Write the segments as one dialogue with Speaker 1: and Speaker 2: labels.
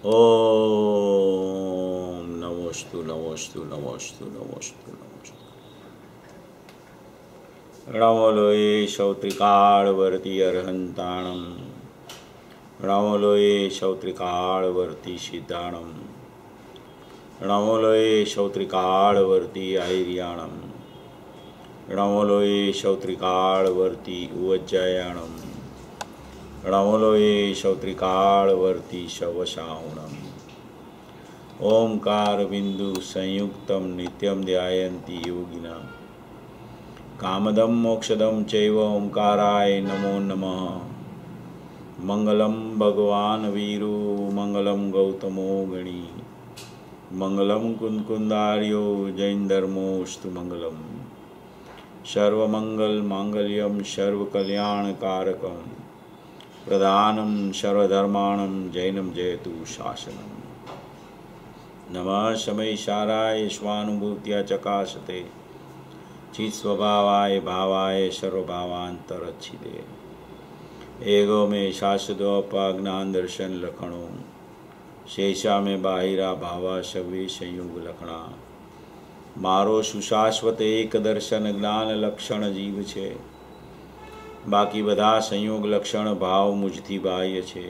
Speaker 1: ओम नमोस्तु नमोस्तु नमोस्तु नमोस्तु नमोस्तु। नमो लोये शौत्रिकालवर्ती अर्हन्ताणं, नमो लोये शौत्रिकालवर्ती सिद्धाणं, नमो लोये शौत्रिकालवर्ती आयर्याणं, नमो लोये शौत्रिकालवर्ती उवज्जायाणं, नमो लोये शौत्रिकालवर्ती शवशाहुणम्। ओंकार बिंदु संयुक्तं नित्यं ध्यायन्ति योगिनः। कामदं मोक्षदं चैव ओंकाराय नमो नमः। मंगलम भगवान वीरो मंगलम गौतमो गणी, मंगलम कुंदकुंदार्यो जैन धर्मोस्तु मंगलम। सर्वमंगल मांगल्यम सर्वकल्याणकारकम, प्रधानं सर्वधर्माणं जैनं जयतु शासनम्। नमः शमैशाराय स्वानुभूत्या चकाशते, चित्स्वभावाय भावाय सर्वभावान्तरच्छिदे। एगो में शाश्वतोपाज्ञान दर्शन लक्षणों, शेषा में बाहिरा भावा शवे संयुग लक्षणा। मारो सुशाश्वत एक दर्शन ज्ञान लक्षण जीव छे, बाकी बधा संयोग लक्षण भाव मुझथी बाह्य छे।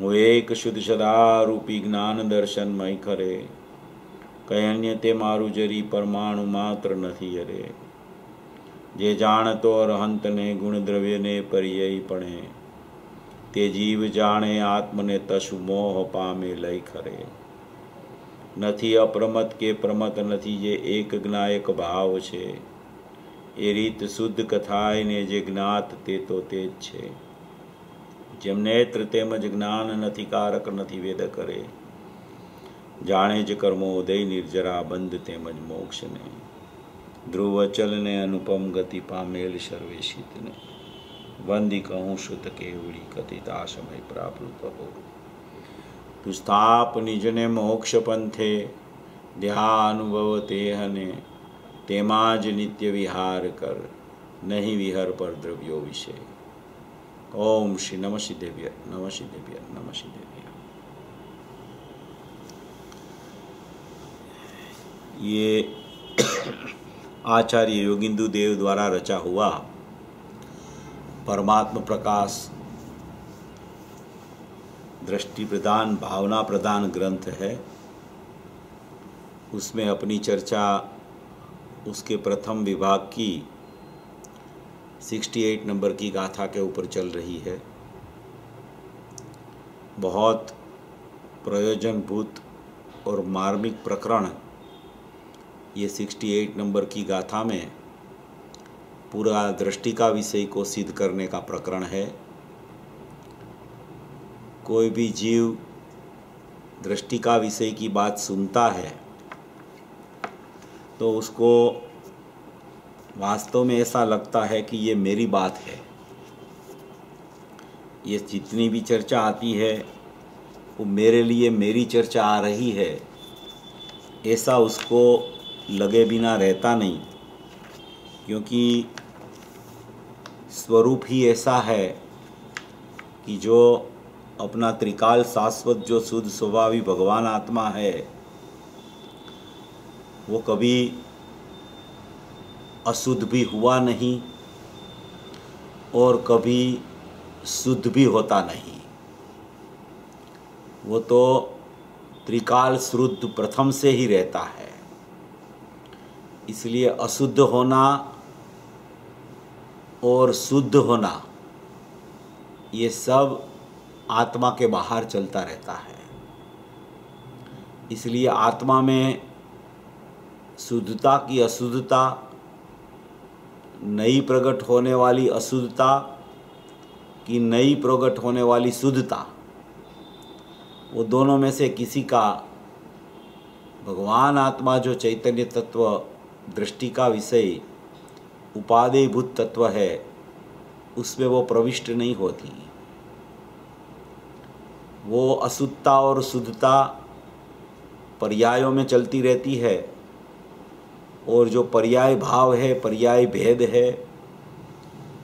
Speaker 1: હું એક શુદ્ધ સદારૂપી જ્ઞાન દર્શનમય કરે, કઈ અન્ય તે મારું જરી પરમાણુ માત્ર નથી અરે। જે જાણતો અરહંતને ગુણદ્રવ્યને પર્યયપણે, તે જીવ જાણે આત્મને તસુ મોહ પામે લઈ ખરે। નથી અપ્રમત કે પ્રમત નથી જે એક જ્ઞાયક ભાવ છે, એ રીત શુદ્ધ કથાયને જે જ્ઞાત તે તો તે જ છે। જેમ નેત્ર તેમજ જ્ઞાન નથી કારક નથી વેદ કરે, જાણે જ કર્મો ઉદય નિર્જરા બંધ તેમજ મોક્ષને। ધ્રુવ ચલને અનુપમ ગતિ પામેલ સર્વેશિતને, વંદી કહું સુત કેવડી કથિતા સમય પ્રાપ્ત હો। તું સ્થાપ નિજને મોક્ષ પંથે, ધ્યાનુભવ તેહને, તેમાં જ નિત્ય વિહાર કર, નહીં વિહર પર દ્રવ્યો વિશે। ओम श्री नमः सिद्धेभ्य नमः सिद्धेभ्य नमः सिद्धेभ्य। ये आचार्य योगिंदु देव द्वारा रचा हुआ परमात्म प्रकाश दृष्टि प्रदान भावना प्रदान ग्रंथ है। उसमें अपनी चर्चा उसके प्रथम विभाग की 68 नंबर की गाथा के ऊपर चल रही है। बहुत प्रयोजनभूत और मार्मिक प्रकरण ये 68 नंबर की गाथा में पूरा दृष्टि का विषय को सिद्ध करने का प्रकरण है। कोई भी जीव दृष्टि का विषय की बात सुनता है तो उसको वास्तव में ऐसा लगता है कि ये मेरी बात है। ये जितनी भी चर्चा आती है वो मेरे लिए मेरी चर्चा आ रही है, ऐसा उसको लगे बिना रहता नहीं। क्योंकि स्वरूप ही ऐसा है कि जो अपना त्रिकाल शाश्वत जो शुद्ध स्वभावी भगवान आत्मा है, वो कभी अशुद्ध भी हुआ नहीं और कभी शुद्ध भी होता नहीं। वो तो त्रिकाल शुद्ध प्रथम से ही रहता है। इसलिए अशुद्ध होना और शुद्ध होना ये सब आत्मा के बाहर चलता रहता है। इसलिए आत्मा में शुद्धता की अशुद्धता, नई प्रकट होने वाली अशुद्धता की नई प्रकट होने वाली शुद्धता, वो दोनों में से किसी का भगवान आत्मा जो चैतन्य तत्व दृष्टि का विषय उपादेयभूत तत्व है, उसमें वो प्रविष्ट नहीं होती। वो अशुद्धता और शुद्धता पर्यायों में चलती रहती है, और जो पर्याय भाव है, पर्याय भेद है,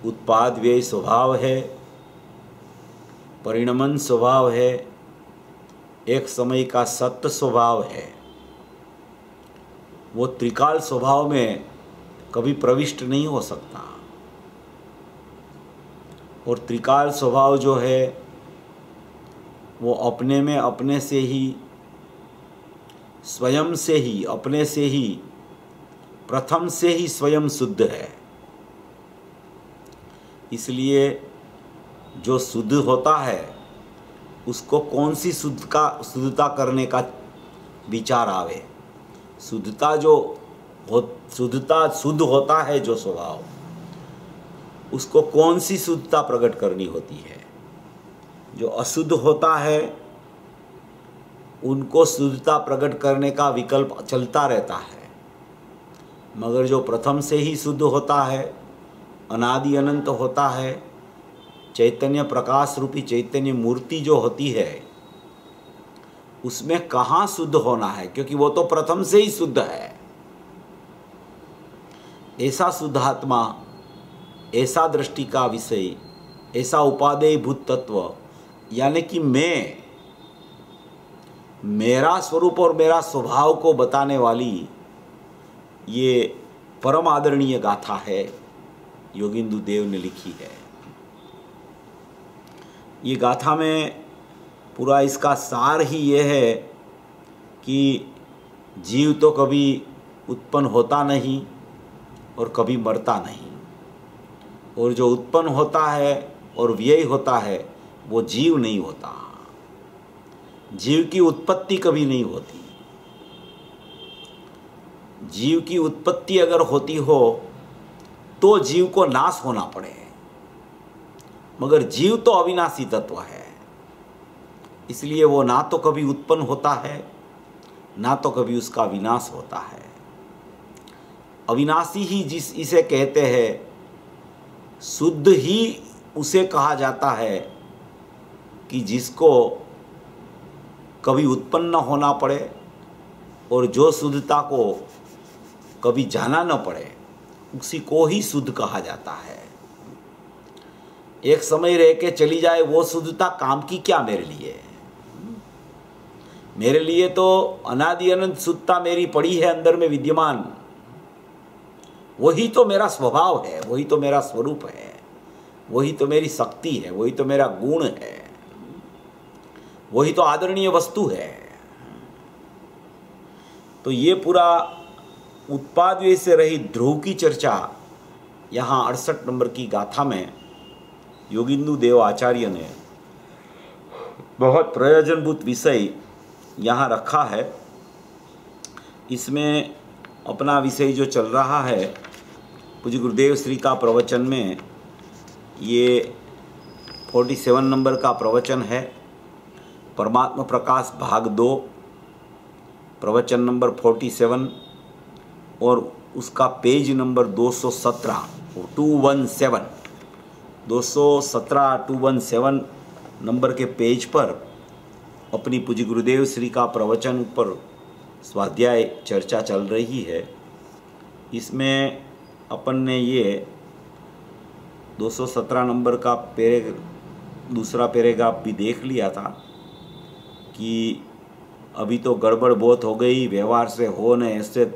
Speaker 1: उत्पाद व्यय स्वभाव है, परिणमन स्वभाव है, एक समय का सत्य स्वभाव है, वो त्रिकाल स्वभाव में कभी प्रविष्ट नहीं हो सकता। और त्रिकाल स्वभाव जो है वो अपने में अपने से ही, स्वयं से ही, अपने से ही, प्रथम से ही स्वयं शुद्ध है। इसलिए जो शुद्ध होता है उसको कौन सी शुद्धता करने का विचार आवे। शुद्धता शुद्ध होता है जो स्वभाव, उसको कौन सी शुद्धता प्रकट करनी होती है। जो अशुद्ध होता है उनको शुद्धता प्रकट करने का विकल्प चलता रहता है, मगर जो प्रथम से ही शुद्ध होता है, अनादि अनंत होता है, चैतन्य प्रकाश रूपी चैतन्य मूर्ति जो होती है, उसमें कहाँ शुद्ध होना है, क्योंकि वो तो प्रथम से ही शुद्ध है। ऐसा शुद्धात्मा, ऐसा दृष्टि का विषय, ऐसा उपादेय भूत तत्व, यानी कि मेरा स्वरूप और मेरा स्वभाव को बताने वाली ये परम आदरणीय गाथा है, योगिंदु देव ने लिखी है। ये गाथा में पूरा इसका सार ही ये है कि जीव तो कभी उत्पन्न होता नहीं और कभी मरता नहीं, और जो उत्पन्न होता है और व्यय होता है वो जीव नहीं होता। जीव की उत्पत्ति कभी नहीं होती। जीव की उत्पत्ति अगर होती हो तो जीव को नाश होना पड़े, मगर जीव तो अविनाशी तत्व है, इसलिए वो ना तो कभी उत्पन्न होता है, ना तो कभी उसका विनाश होता है। अविनाशी ही इसे कहते हैं, शुद्ध ही उसे कहा जाता है कि जिसको कभी उत्पन्न न होना पड़े और जो शुद्धता को कभी जाना न पड़े, उसी को ही शुद्ध कहा जाता है। एक समय रह के चली जाए वो शुद्धता काम की क्या मेरे लिए। मेरे लिए तो अनादि अनंत शुद्धता मेरी पड़ी है अंदर में विद्यमान, वही तो मेरा स्वभाव है, वही तो मेरा स्वरूप है, वही तो मेरी शक्ति है, वही तो मेरा गुण है, वही तो आदरणीय वस्तु है। तो ये पूरा उत्पाद व्यय से रहित ध्रुव की चर्चा यहाँ 68 नंबर की गाथा में योगिंदु देव आचार्य ने बहुत प्रयोजनभूत विषय यहाँ रखा है। इसमें अपना विषय जो चल रहा है, पूज्य गुरुदेव श्री का प्रवचन में ये 47 नंबर का प्रवचन है, परमात्मा प्रकाश भाग 2, प्रवचन नंबर 47, और उसका पेज नंबर 217 217 नंबर के पेज पर अपनी पूज्य गुरुदेव श्री का प्रवचन पर स्वाध्याय चर्चा चल रही है। इसमें अपन ने ये 217 नंबर का दूसरा पैराग्राफ भी देख लिया था कि अभी तो गड़बड़ बहुत हो गई, व्यवहार से हो न ऐसे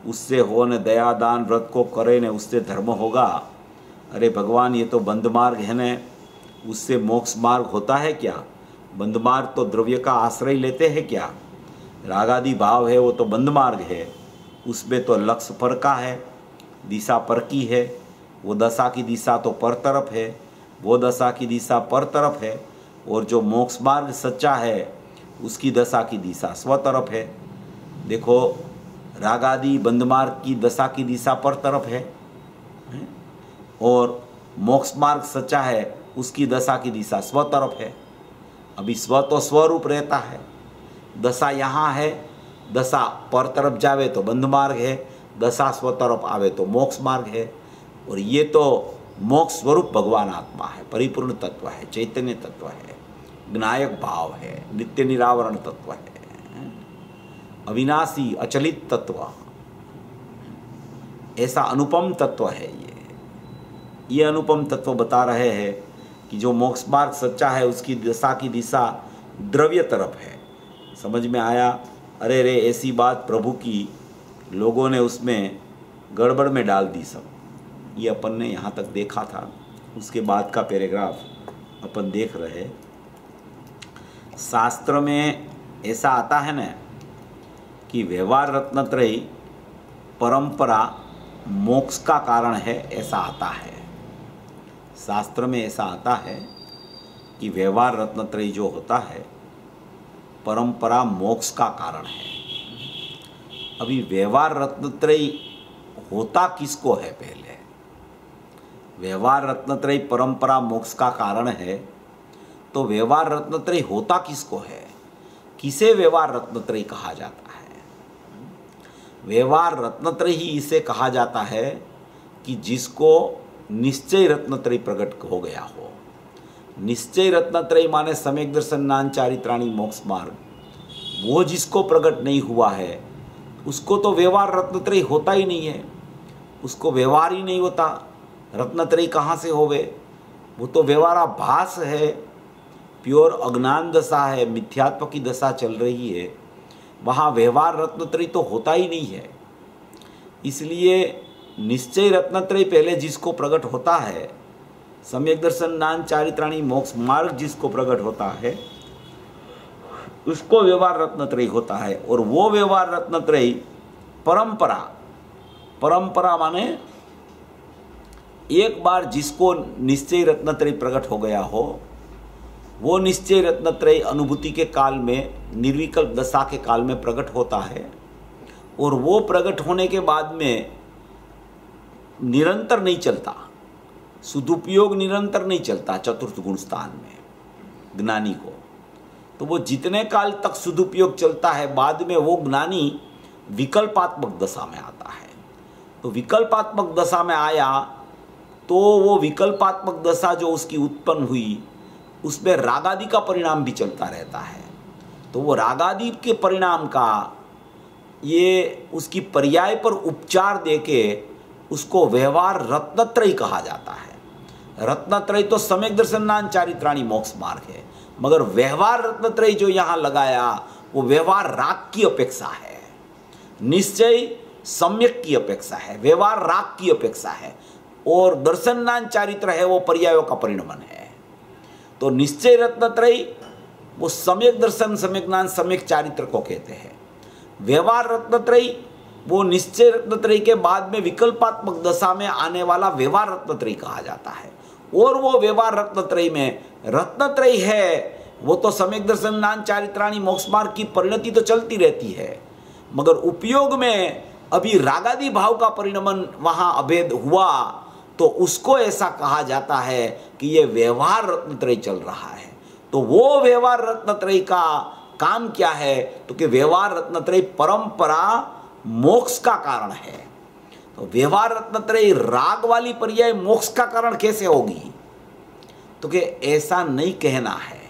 Speaker 1: उससे हो न, दया दान व्रत को करे न उससे धर्म होगा। अरे भगवान, ये तो बंद मार्ग है न, उससे मोक्ष मार्ग होता है क्या? बंद मार्ग तो द्रव्य का आश्रय लेते हैं क्या? रागादि भाव है वो तो बंद मार्ग है, उसमें तो लक्ष्य पर का है, दिशा पर की है, वो दशा की दिशा तो पर तरफ है, वो दशा की दिशा पर तरफ है, और जो मोक्ष मार्ग सच्चा है उसकी दशा की दिशा स्व तरफ है। देखो, रागादि बंद मार्ग की दशा की दिशा पर तरफ है, और मोक्ष मार्ग सच्चा है उसकी दशा की दिशा स्व तरफ है। अभी स्व तो स्वरूप रहता है, दशा यहाँ है, दशा पर तरफ जावे तो बंद मार्ग है, दशा स्व तरफ आवे तो मोक्ष मार्ग है। और ये तो मोक्ष स्वरूप भगवान आत्मा है, परिपूर्ण तत्व है, चैतन्य तत्व है, ज्ञायक भाव है, नित्य निरावरण तत्व है, अविनाशी अचलित तत्व, ऐसा अनुपम तत्व है। ये अनुपम तत्व बता रहे हैं कि जो मोक्ष मार्ग सच्चा है उसकी दशा की दिशा द्रव्य तरफ है, समझ में आया, अरे रे ऐसी बात प्रभु की, लोगों ने उसमें गड़बड़ में डाल दी सब। ये अपन ने यहाँ तक देखा था। उसके बाद का पैराग्राफ अपन देख रहे। शास्त्र में ऐसा आता है ना कि व्यवहार रत्नत्रयी परंपरा मोक्ष का कारण है, ऐसा आता है। शास्त्र में ऐसा आता है कि व्यवहार रत्नत्रयी जो होता है परंपरा मोक्ष का कारण है। अभी व्यवहार रत्नत्रयी होता किसको है? पहले व्यवहार रत्नत्रयी परंपरा मोक्ष का कारण है, तो व्यवहार रत्नत्रयी होता किसको है? किसे व्यवहार रत्नत्रयी कहा जाता है? व्यवहार रत्नत्रयी ही इसे कहा जाता है कि जिसको निश्चय रत्नत्रयी प्रकट हो गया हो। निश्चय रत्नत्रयी माने सम्यक दर्शन ज्ञान चारित्राणी मोक्ष मार्ग, वो जिसको प्रकट नहीं हुआ है उसको तो व्यवहार रत्नत्रयी होता ही नहीं है, उसको व्यवहार ही नहीं होता। रत्नत्रयी कहाँ से होवे? वो तो व्यवहाराभास है, प्योर अज्ञान दशा है, मिथ्यात्व की दशा चल रही है, वहाँ व्यवहार रत्नत्रयी तो होता ही नहीं है। इसलिए निश्चय रत्नत्रयी पहले जिसको प्रकट होता है, सम्यक दर्शन ज्ञान चारित्राणी मोक्ष मार्ग जिसको प्रकट होता है, उसको व्यवहार रत्नत्रयी होता है। और वो व्यवहार रत्नत्रयी परंपरा, परंपरा माने एक बार जिसको निश्चय रत्नत्रयी प्रकट हो गया हो, वो निश्चय रत्नत्रयी अनुभूति के काल में, निर्विकल्प दशा के काल में प्रकट होता है। और वो प्रकट होने के बाद में निरंतर नहीं चलता, सदुपयोग निरंतर नहीं चलता चतुर्थ गुण स्थान में ज्ञानी को। तो वो जितने काल तक सदुपयोग चलता है, बाद में वो ज्ञानी विकल्पात्मक दशा में आता है। तो विकल्पात्मक दशा में आया तो वो विकल्पात्मक दशा जो उसकी उत्पन्न हुई, उसमें रागादि का परिणाम भी चलता रहता है। तो वो रागादि के परिणाम का ये उसकी पर्याय पर उपचार देके उसको व्यवहार रत्नत्रयी कहा जाता है। रत्नत्रयी तो सम्यक दर्शन ज्ञान चारित्राणी मोक्ष मार्ग है, मगर व्यवहार रत्नत्रयी जो यहाँ लगाया वो व्यवहार राग की अपेक्षा है, निश्चय सम्यक की अपेक्षा है, व्यवहार राग की अपेक्षा है, और दर्शन ज्ञान चारित्र है वो पर्यायों का परिणमन है। तो निश्चय रत्नत्रयी वो सम्यक दर्शन, सम्यक ज्ञान, सम्यक चारित्र को कहते हैं। व्यवहार रत्नत्रयी वो निश्चय रत्नत्रयी के बाद में विकल्पात्मक दशा में आने वाला व्यवहार रत्नत्रयी कहा जाता है। और वो व्यवहार रत्नत्रयी में रत्नत्रयी है, वो तो सम्यक दर्शन ज्ञान चारित्राणी मोक्ष मार्ग की परिणति तो चलती रहती है, मगर उपयोग में अभी रागादि भाव का परिणमन वहाँ अभेद हुआ, तो उसको ऐसा कहा जाता है कि ये व्यवहार रत्नत्रयी चल रहा है। तो वो व्यवहार रत्नत्रयी का काम क्या है? तो कि व्यवहार रत्नत्रयी परंपरा मोक्ष का कारण है। तो व्यवहार रत्नत्रयी राग वाली पर्याय मोक्ष का कारण कैसे होगी? तो कि ऐसा नहीं कहना है।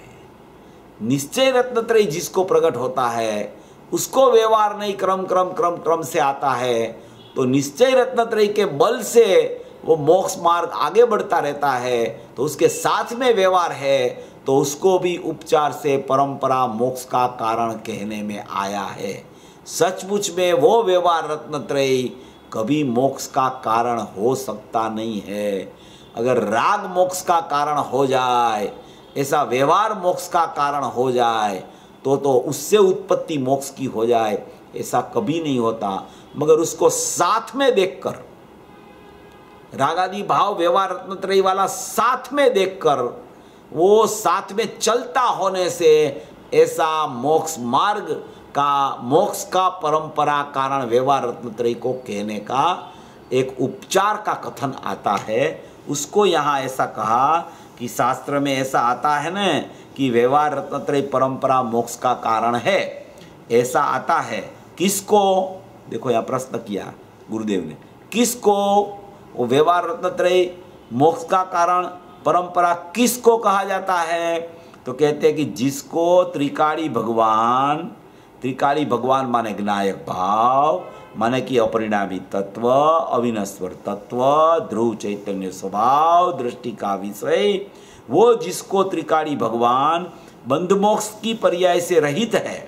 Speaker 1: निश्चय रत्नत्रयी जिसको प्रकट होता है उसको व्यवहार नहीं क्रम क्रम क्रम क्रम से आता है। तो निश्चय रत्नत्रयी के बल से वो मोक्ष मार्ग आगे बढ़ता रहता है, तो उसके साथ में व्यवहार है, तो उसको भी उपचार से परंपरा मोक्ष का कारण कहने में आया है। सचमुच में वो व्यवहार रत्नत्रयी कभी मोक्ष का कारण हो सकता नहीं है। अगर राग मोक्ष का कारण हो जाए, ऐसा व्यवहार मोक्ष का कारण हो जाए, तो उससे उत्पत्ति मोक्ष की हो जाए, ऐसा कभी नहीं होता। मगर उसको साथ में देखकर, रागादि भाव व्यवहार रत्नत्रयी वाला साथ में देखकर, वो साथ में चलता होने से ऐसा मोक्ष मार्ग का, मोक्ष का परंपरा कारण व्यवहार रत्नत्रयी को कहने का एक उपचार का कथन आता है। उसको यहाँ ऐसा कहा कि शास्त्र में ऐसा आता है न कि व्यवहार रत्नत्रयी परंपरा मोक्ष का कारण है, ऐसा आता है। किसको? देखो यहाँ प्रश्न किया गुरुदेव ने, किसको? वो व्यवहार रत्नत्रयी मोक्ष का कारण परंपरा किसको कहा जाता है? तो कहते हैं कि जिसको त्रिकाली भगवान, त्रिकाली भगवान माने ज्ञायक भाव, माने कि अपरिणामी तत्व, अविनश्वर तत्व, ध्रुव चैतन्य स्वभाव, दृष्टि का विषय, वो जिसको त्रिकाली भगवान बंध मोक्ष की पर्याय से रहित है,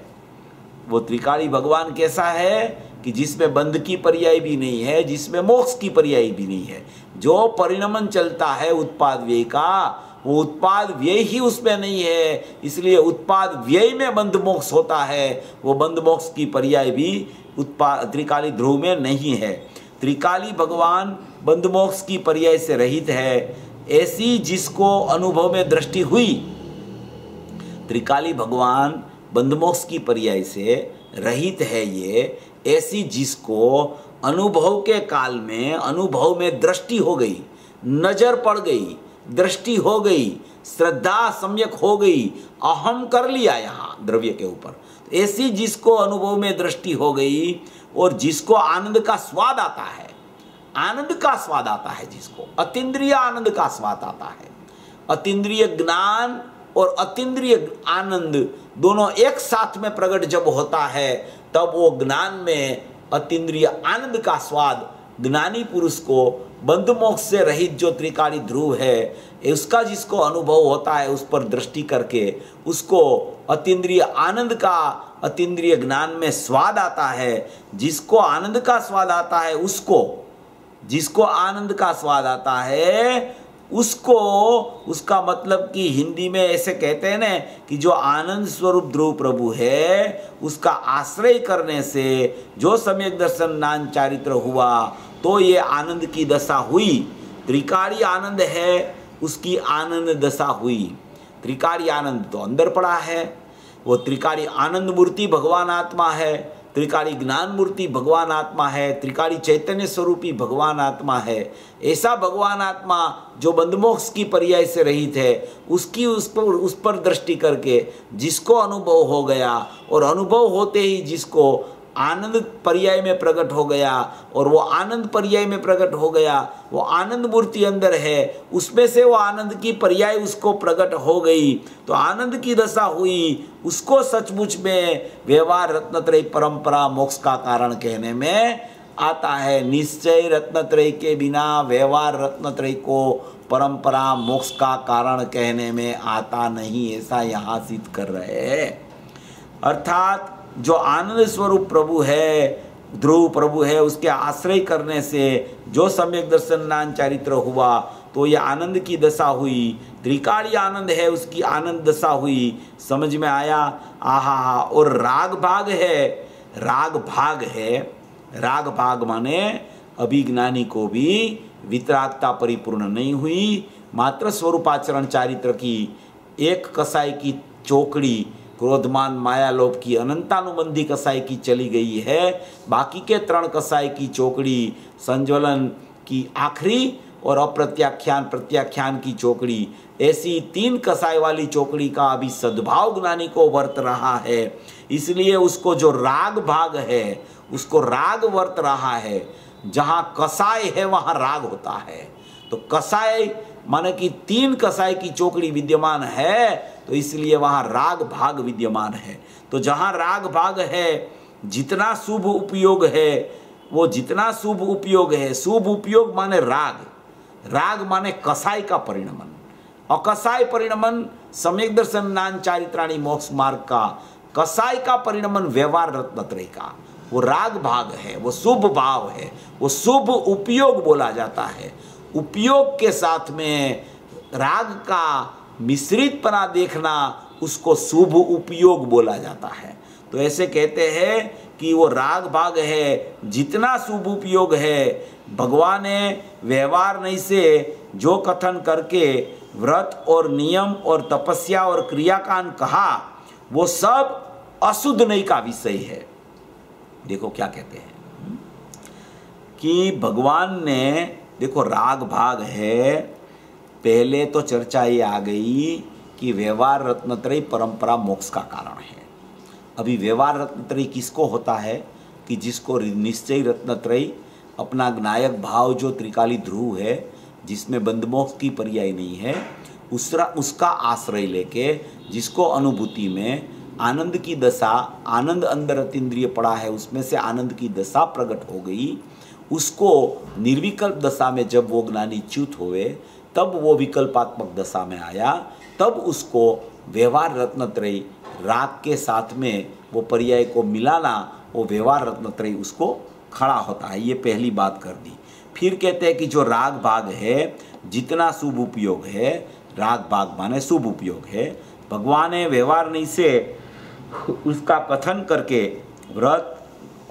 Speaker 1: वो त्रिकाली भगवान कैसा है कि जिसमें बंध की पर्याय भी नहीं है, जिसमें मोक्ष की पर्याय भी नहीं है। जो परिणमन चलता है उत्पाद व्यय का, वो उत्पाद व्यय ही उसमें नहीं है, इसलिए उत्पाद व्यय में बंध मोक्ष होता है। वो बंध मोक्ष की पर्याय भी त्रिकाली ध्रुव में नहीं है। त्रिकाली भगवान बंध मोक्ष की पर्याय से रहित है। ऐसी जिसको अनुभव में दृष्टि हुई, त्रिकाली भगवान बंध मोक्ष की पर्याय से रहित है ये, ऐसी जिसको अनुभव के काल में अनुभव में दृष्टि हो गई, नजर पड़ गई, दृष्टि हो गई, श्रद्धा सम्यक हो गई, अहम कर लिया यहाँ द्रव्य के ऊपर, ऐसी जिसको अनुभव में दृष्टि हो गई और जिसको आनंद का स्वाद आता है, आनंद का स्वाद आता है, जिसको अतीन्द्रिय आनंद का स्वाद आता है। अतीन्द्रिय ज्ञान और अतीन्द्रिय आनंद दोनों एक साथ में प्रकट जब होता है, तब वो ज्ञान में अतीन्द्रिय आनंद का स्वाद ज्ञानी पुरुष को बंध मोक्ष से रहित जो त्रिकाली ध्रुव है, उसका जिसको अनुभव होता है, उस पर दृष्टि करके उसको अतीन्द्रिय आनंद का, अतीन्द्रिय ज्ञान में स्वाद आता है। जिसको आनंद का स्वाद आता है, उसको, जिसको आनंद का स्वाद आता है उसको, उसका मतलब कि हिंदी में ऐसे कहते हैं ना कि जो आनंद स्वरूप ध्रुव प्रभु है, उसका आश्रय करने से जो सम्यक दर्शन ज्ञान चारित्र हुआ, तो ये आनंद की दशा हुई। त्रिकाली आनंद है, उसकी आनंद दशा हुई। त्रिकाली आनंद तो अंदर पड़ा है, वो त्रिकाली आनंद मूर्ति भगवान आत्मा है, त्रिकाली ज्ञान मूर्ति भगवान आत्मा है, त्रिकाली चैतन्य स्वरूपी भगवान आत्मा है। ऐसा भगवान आत्मा जो बंधमोक्ष की पर्याय से रहित है, उसकी उस पर दृष्टि करके जिसको अनुभव हो गया, और अनुभव होते ही जिसको आनंद पर्याय में प्रकट हो गया, और वो आनंद पर्याय में प्रकट हो गया, वो आनंद मूर्ति अंदर है, उसमें से वो आनंद की पर्याय उसको प्रकट हो गई, तो आनंद की दशा हुई। उसको सचमुच में व्यवहार रत्नत्रय परंपरा मोक्ष का कारण कहने में आता है। निश्चय रत्नत्रय के बिना व्यवहार रत्नत्रय को परंपरा मोक्ष का कारण कहने में आता नहीं, ऐसा यहाँ सिद्ध कर रहे हैं। अर्थात जो आनंद स्वरूप प्रभु है, ध्रुव प्रभु है, उसके आश्रय करने से जो सम्यक दर्शन ज्ञान चारित्र हुआ, तो ये आनंद की दशा हुई। त्रिकाली आनंद है, उसकी आनंद दशा हुई। समझ में आया? आहा। और राग भाग है, राग भाग है, राग भाग माने अभिज्ञानी को भी वितरागता परिपूर्ण नहीं हुई, मात्र स्वरूपाचरण चारित्र की एक कसाई की चौकड़ी क्रोधमान माया लोभ की अनंतानुबंधी कसाई की चली गई है। बाकी के 3 कसाई की चौकड़ी संज्वलन की आखिरी और अप्रत्याख्यान प्रत्याख्यान की चौकड़ी, ऐसी 3 कसाई वाली चौकड़ी का अभी सद्भाव ज्ञानी को वर्त रहा है। इसलिए उसको जो राग भाग है, उसको राग वर्त रहा है। जहाँ कसाई है वहाँ राग होता है। तो कसाई माने कि 3 कसाई की चौकड़ी विद्यमान है, तो इसलिए वहाँ राग भाग विद्यमान है। तो जहाँ राग भाग है, जितना शुभ उपयोग है, वो जितना शुभ उपयोग है, शुभ उपयोग माने राग, राग माने कसाई का परिणमन, अकसाई परिणमन सम्यक दर्शन ज्ञान चारित्राणी मोक्ष मार्ग का, कसाई का परिणमन व्यवहार रत्नत्रय का, वो राग भाग है, वो शुभ भाव है, वो शुभ उपयोग बोला जाता है। उपयोग के साथ में राग का मिश्रितपना देखना, उसको शुभ उपयोग बोला जाता है। तो ऐसे कहते हैं कि वो राग भाग है, जितना शुभ उपयोग है। भगवान ने व्यवहार नहीं से जो कथन करके व्रत और नियम और तपस्या और क्रियाकांड कहा, वो सब अशुद्ध नहीं का विषय है। देखो क्या कहते हैं कि भगवान ने, देखो राग भाग है, पहले तो चर्चा ये आ गई कि व्यवहार रत्नत्रय परंपरा मोक्ष का कारण है। अभी व्यवहार रत्नत्रय किसको होता है कि जिसको निश्चय रत्नत्रय अपना ज्ञायक भाव जो त्रिकाली ध्रुव है, जिसमें बंधमोक्ष की पर्याय नहीं है, उसका आश्रय लेके जिसको अनुभूति में आनंद की दशा, आनंद अंदर अतीन्द्रिय पड़ा है, उसमें से आनंद की दशा प्रकट हो गई, उसको निर्विकल्प दशा में जब वो ज्ञानी च्युत हुए, तब वो विकल्पात्मक दशा में आया, तब उसको व्यवहार रत्नत्रय राग के साथ में वो पर्याय को मिलाना, वो व्यवहार रत्नत्रयी उसको खड़ा होता है। ये पहली बात कर दी। फिर कहते हैं कि जो राग भाग है, जितना शुभ उपयोग है, राग भाग माने शुभ उपयोग है, भगवान ने व्यवहार नहीं से उसका कथन करके व्रत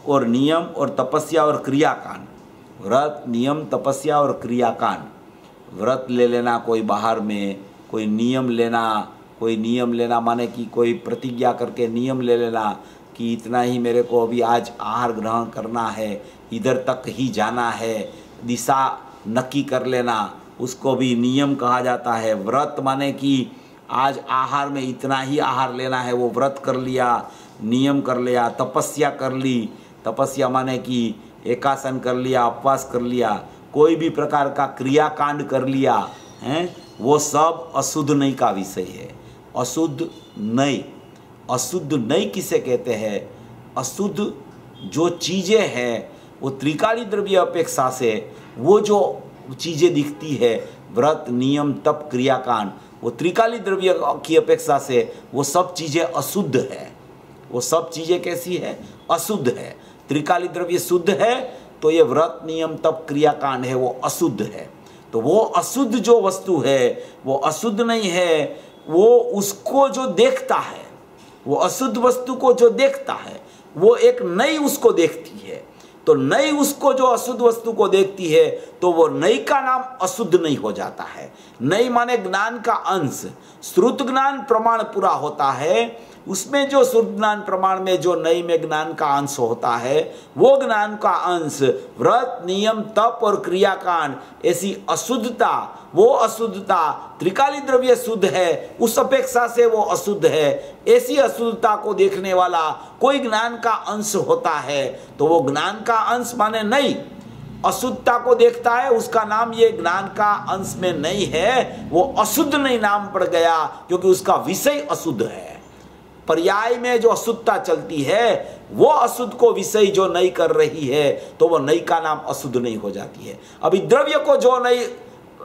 Speaker 1: और नियम और तपस्या और क्रियाकांड, व्रत नियम तपस्या और क्रियाकांड, व्रत ले लेना कोई बाहर में, कोई नियम लेना माने कि कोई प्रतिज्ञा करके नियम ले लेना कि इतना ही मेरे को अभी आज आहार ग्रहण करना है, इधर तक ही जाना है, दिशा नक्की कर लेना, उसको भी नियम कहा जाता है। व्रत माने कि आज आहार में इतना ही आहार लेना है, वो व्रत कर लिया, नियम कर लिया। तपस्या कर ली, तपस्या माने कि एकासन कर लिया, उपवास कर लिया, कोई भी प्रकार का क्रियाकांड कर लिया है, वो सब अशुद्ध नई का विषय है। अशुद्ध नई, अशुद्ध नई किसे कहते हैं? अशुद्ध जो चीज़ें हैं वो त्रिकाली द्रव्य अपेक्षा से वो जो चीज़ें दिखती है, व्रत नियम तप क्रियाकांड, वो त्रिकाली द्रव्य की अपेक्षा से वो सब चीज़ें अशुद्ध है। वो सब चीज़ें कैसी है? अशुद्ध है। त्रिकाली द्रव्य शुद्ध है तो ये व्रत नियम तप क्रियाकांड है वो अशुद्ध है। तो वो अशुद्ध जो वस्तु है वो अशुद्ध नहीं है, वो उसको जो देखता है, वो अशुद्ध वस्तु को जो देखता है वो एक नई उसको देखती है। तो नई उसको जो अशुद्ध वस्तु को देखती है तो वो नई का नाम अशुद्ध नहीं हो जाता है। नई माने ज्ञान का अंश। श्रुत ज्ञान प्रमाण पूरा होता है, उसमें जो श्रुत ज्ञान प्रमाण में जो नई में ज्ञान का अंश होता है, वो ज्ञान का अंश व्रत नियम तप और क्रियाकांड, ऐसी अशुद्धता, वो अशुद्धता त्रिकाली द्रव्य शुद्ध है, उस अपेक्षा से वो अशुद्ध है। ऐसी अशुद्धता को देखने वाला कोई ज्ञान का अंश होता है तो वो ज्ञान का अंश माने नहीं, अशुद्धता को देखता है, उसका नाम ये ज्ञान का अंश में नहीं है, वो अशुद्ध नहीं नाम पड़ गया क्योंकि उसका विषय अशुद्ध है। पर्याय में जो अशुद्धता चलती है वो अशुद्ध को विषय जो नहीं कर रही है तो वो नई का नाम अशुद्ध नहीं हो जाती है। अभी द्रव्य को जो नई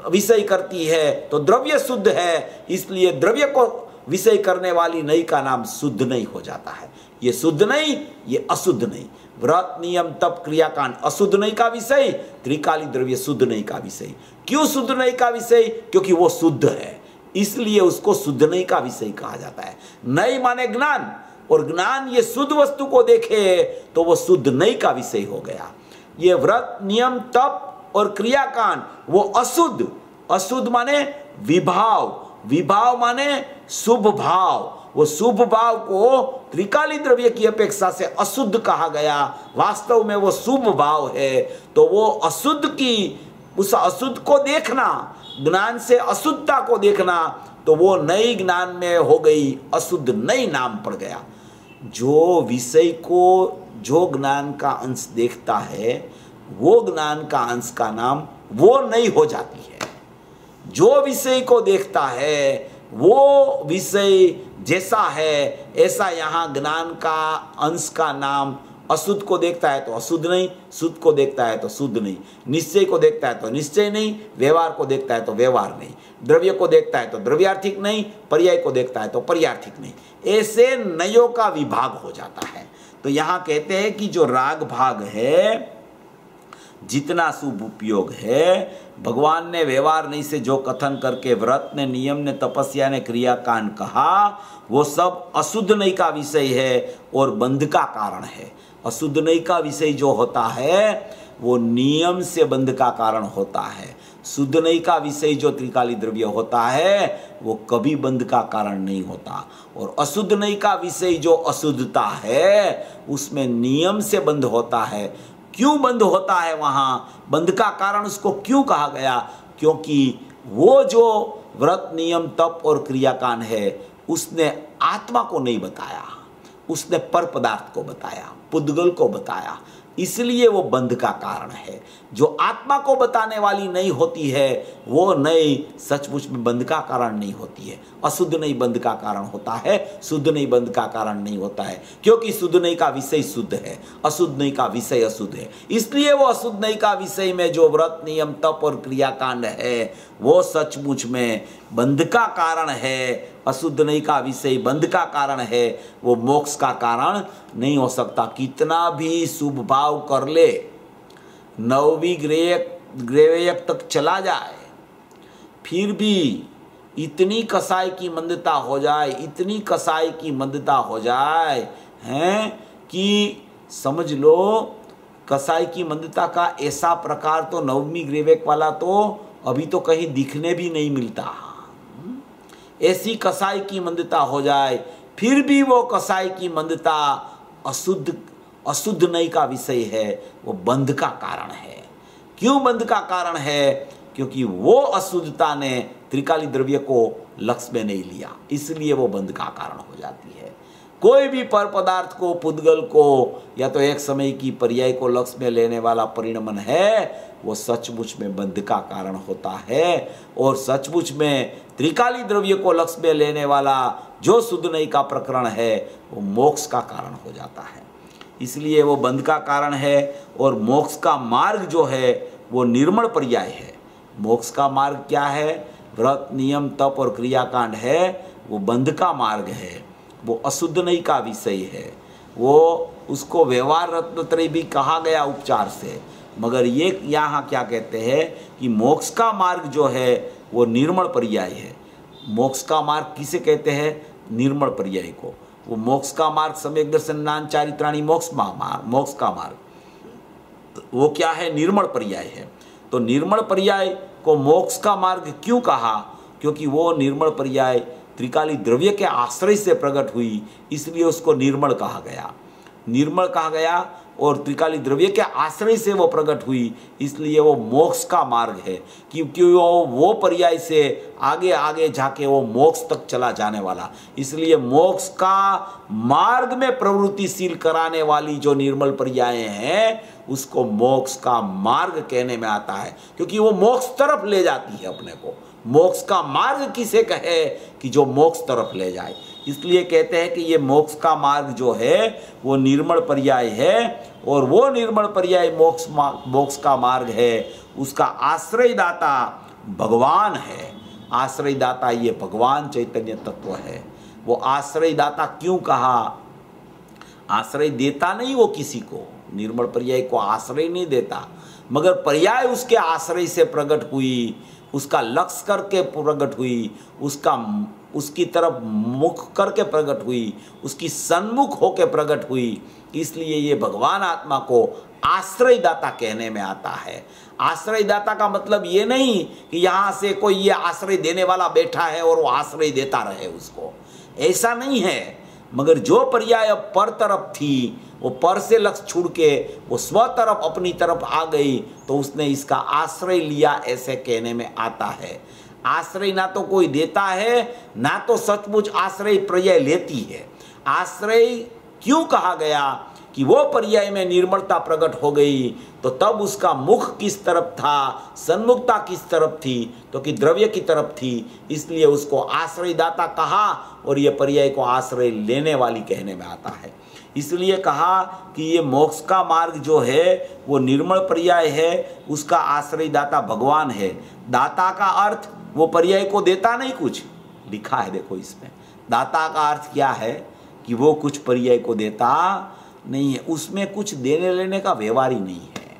Speaker 1: विषय करती है तो द्रव्य शुद्ध है, इसलिए द्रव्य को विषय करने वाली नई का नाम शुद्ध नहीं हो जाता है। ये शुद्ध नहीं, ये अशुद्ध नहीं। व्रत नियम तप क्रियाकांड अशुद्ध नहीं का विषय, त्रिकाली द्रव्य शुद्ध नहीं का विषय। क्यों शुद्ध नहीं का विषय? क्योंकि वो शुद्ध है, इसलिए उसको शुद्ध नहीं का विषय कहा जाता है। नई माने ज्ञान, और ज्ञान ये शुद्ध वस्तु को देखे तो वो शुद्ध नहीं का विषय हो गया। ये व्रत नियम तप और क्रियाकांड वो अशुद्ध, अशुद्ध माने विभाव, विभाव माने शुभ भाव, वो शुभ भाव को त्रिकाली द्रव्य की अपेक्षा से अशुद्ध कहा गया, वास्तव में वो शुभ भाव है। तो वो अशुद्ध की, उस अशुद्ध को देखना, ज्ञान से अशुद्धता को देखना, तो वो नई ज्ञान में हो गई, अशुद्ध नई नाम पड़ गया। जो विषय को जो ज्ञान का अंश देखता है वो ज्ञान का अंश का नाम वो नई हो जाती है। जो विषय को देखता है वो विषय जैसा है ऐसा यहाँ ज्ञान का अंश का नाम, अशुद्ध को देखता है तो अशुद्ध नहीं, शुद्ध को देखता है तो शुद्ध नहीं, निश्चय को देखता है तो निश्चय नहीं, व्यवहार को देखता है तो व्यवहार नहीं, द्रव्य को देखता है तो द्रव्यार्थिक नहीं, पर्याय को देखता है तो पर्यार्थिक नहीं, ऐसे नयों का विभाग हो जाता है। तो यहाँ कहते हैं कि जो राग भाग है, जितना शुभ उपयोग है, भगवान ने व्यवहार नहीं से जो कथन करके व्रत ने नियम ने तपस्या ने क्रियाकांड कहा, वो सब अशुद्ध नहीं का विषय है और बंध का कारण है। अशुद्ध नहीं का विषय जो होता है वो नियम से बंध का कारण होता है। शुद्ध नहीं का विषय जो त्रिकाली द्रव्य होता है वो कभी बंध का कारण नहीं होता। और अशुद्ध नहीं का विषय जो अशुद्धता है उसमें नियम से बंध होता है। क्यों बंध होता है? वहाँ बंध का कारण उसको क्यों कहा गया? क्योंकि वो जो व्रत नियम तप और क्रियाकांड है उसने आत्मा को नहीं बताया, उसने पर पदार्थ को बताया, पुद्गल को बताया, इसलिए वो बंध का कारण है। जो आत्मा को बताने वाली नहीं होती है वो नहीं सचमुच में बंध का कारण नहीं होती है। अशुद्ध नहीं बंध का कारण होता है, शुद्ध नहीं बंध का कारण नहीं होता है, क्योंकि शुद्ध नहीं का विषय शुद्ध है, अशुद्ध नहीं का विषय अशुद्ध है। इसलिए वो अशुद्ध नहीं का विषय में जो व्रत नियम तप और क्रियाकांड है वो सचमुच में बंध का कारण है अशुद्ध नहीं का विषय बंध का कारण है, वो मोक्ष का कारण नहीं हो सकता। कितना भी शुभ भाव कर ले, नववीं ग्रेवयक तक चला जाए, फिर भी इतनी कसाई की मंदता हो जाए, इतनी कसाई की मंदता हो जाए हैं कि समझ लो कसाई की मंदता का ऐसा प्रकार तो नवमी ग्रेवेक वाला तो अभी तो कहीं दिखने भी नहीं मिलता। ऐसी कसाई की मंदता हो जाए, फिर भी वो कसाई की मंदता अशुद्ध नहीं का विषय है, वो बंध का कारण है। क्यों बंध का कारण है? क्योंकि वो अशुद्धता ने त्रिकाली द्रव्य को लक्ष्य में नहीं लिया, इसलिए वो बंध का कारण हो जाती है। कोई भी पर पदार्थ को, पुद्गल को, या तो एक समय की पर्याय को लक्ष्य में लेने वाला परिणमन है, वो सचमुच में बंध का कारण होता है। और सचमुच में त्रिकाली द्रव्य को लक्ष्य में लेने वाला जो शुद्ध नहीं का प्रकरण है, वो मोक्ष का कारण हो जाता है। इसलिए वो बंध का कारण है। और मोक्ष का मार्ग जो है वो निर्मल पर्याय है। मोक्ष का मार्ग क्या है? व्रत, नियम, तप और क्रियाकांड है, वो बंध का मार्ग है, वो अशुद्ध नहीं का विषय है। वो उसको व्यवहार रत्नत्रय भी कहा गया उपचार से। मगर ये यहाँ क्या कहते हैं कि मोक्ष का मार्ग जो है वो निर्मल पर्याय है। मोक्ष का मार्ग किसे कहते हैं? निर्मल पर्याय को। वो मोक्ष का मार्ग सम्यक दर्शन ज्ञान चारित्राणी मोक्ष का मार्ग, वो क्या है? निर्मल पर्याय है। तो निर्मल पर्याय को मोक्ष का मार्ग क्यों कहा? क्योंकि वो निर्मल पर्याय त्रिकाली द्रव्य के आश्रय से प्रकट हुई, इसलिए उसको निर्मल कहा गया। निर्मल कहा गया और त्रिकाली द्रव्य के आश्रय से वो प्रकट हुई, इसलिए वो मोक्ष का मार्ग है। क्योंकि वो पर्याय से आगे आगे जाके वो मोक्ष तक चला जाने वाला, इसलिए मोक्ष का मार्ग में प्रवृत्तिशील कराने वाली जो निर्मल पर्याय हैं, उसको मोक्ष का मार्ग कहने में आता है। क्योंकि वो मोक्ष तरफ ले जाती है अपने को। मोक्ष का मार्ग किसे कहे? कि जो मोक्ष तरफ ले जाए। इसलिए कहते हैं कि ये मोक्ष का मार्ग जो है वो निर्मल पर्याय है। और वो निर्मल पर्याय मोक्ष का मार्ग है, उसका आश्रयदाता भगवान है। आश्रयदाता ये भगवान चैतन्य तत्व है। वो आश्रयदाता क्यों कहा? आश्रय देता नहीं वो किसी को, निर्मल पर्याय को आश्रय नहीं देता, मगर पर्याय उसके आश्रय से प्रकट हुई, उसका लक्ष्य करके प्रकट हुई, उसकी तरफ मुख करके प्रकट हुई, उसकी सन्मुख होकर प्रकट हुई। इसलिए ये भगवान आत्मा को आश्रयदाता कहने में आता है। आश्रयदाता का मतलब ये नहीं कि यहाँ से कोई ये आश्रय देने वाला बैठा है और वो आश्रय देता रहे उसको, ऐसा नहीं है। मगर जो पर्याय पर तरफ थी, वो पर से लक्ष्य छुड़ के वो स्व तरफ अपनी तरफ आ गई, तो उसने इसका आश्रय लिया, ऐसे कहने में आता है। आश्रय ना तो कोई देता है, ना तो सचमुच आश्रय पर्याय लेती है। आश्रय क्यों कहा गया? कि वो पर्याय में निर्मलता प्रकट हो गई, तो तब उसका मुख किस तरफ था, सन्मुखता किस तरफ थी? तो कि द्रव्य की तरफ थी, इसलिए उसको आश्रयदाता कहा। और ये पर्याय को आश्रय लेने वाली कहने में आता है। इसलिए कहा कि ये मोक्ष का मार्ग जो है वो निर्मल पर्याय है, उसका आश्रयदाता भगवान है। दाता का अर्थ वो पर्याय को देता नहीं, कुछ लिखा है देखो इसमें। दाता का अर्थ क्या है? कि वो कुछ पर्याय को देता नहीं है, उसमें कुछ देने लेने का व्यवहार ही नहीं है।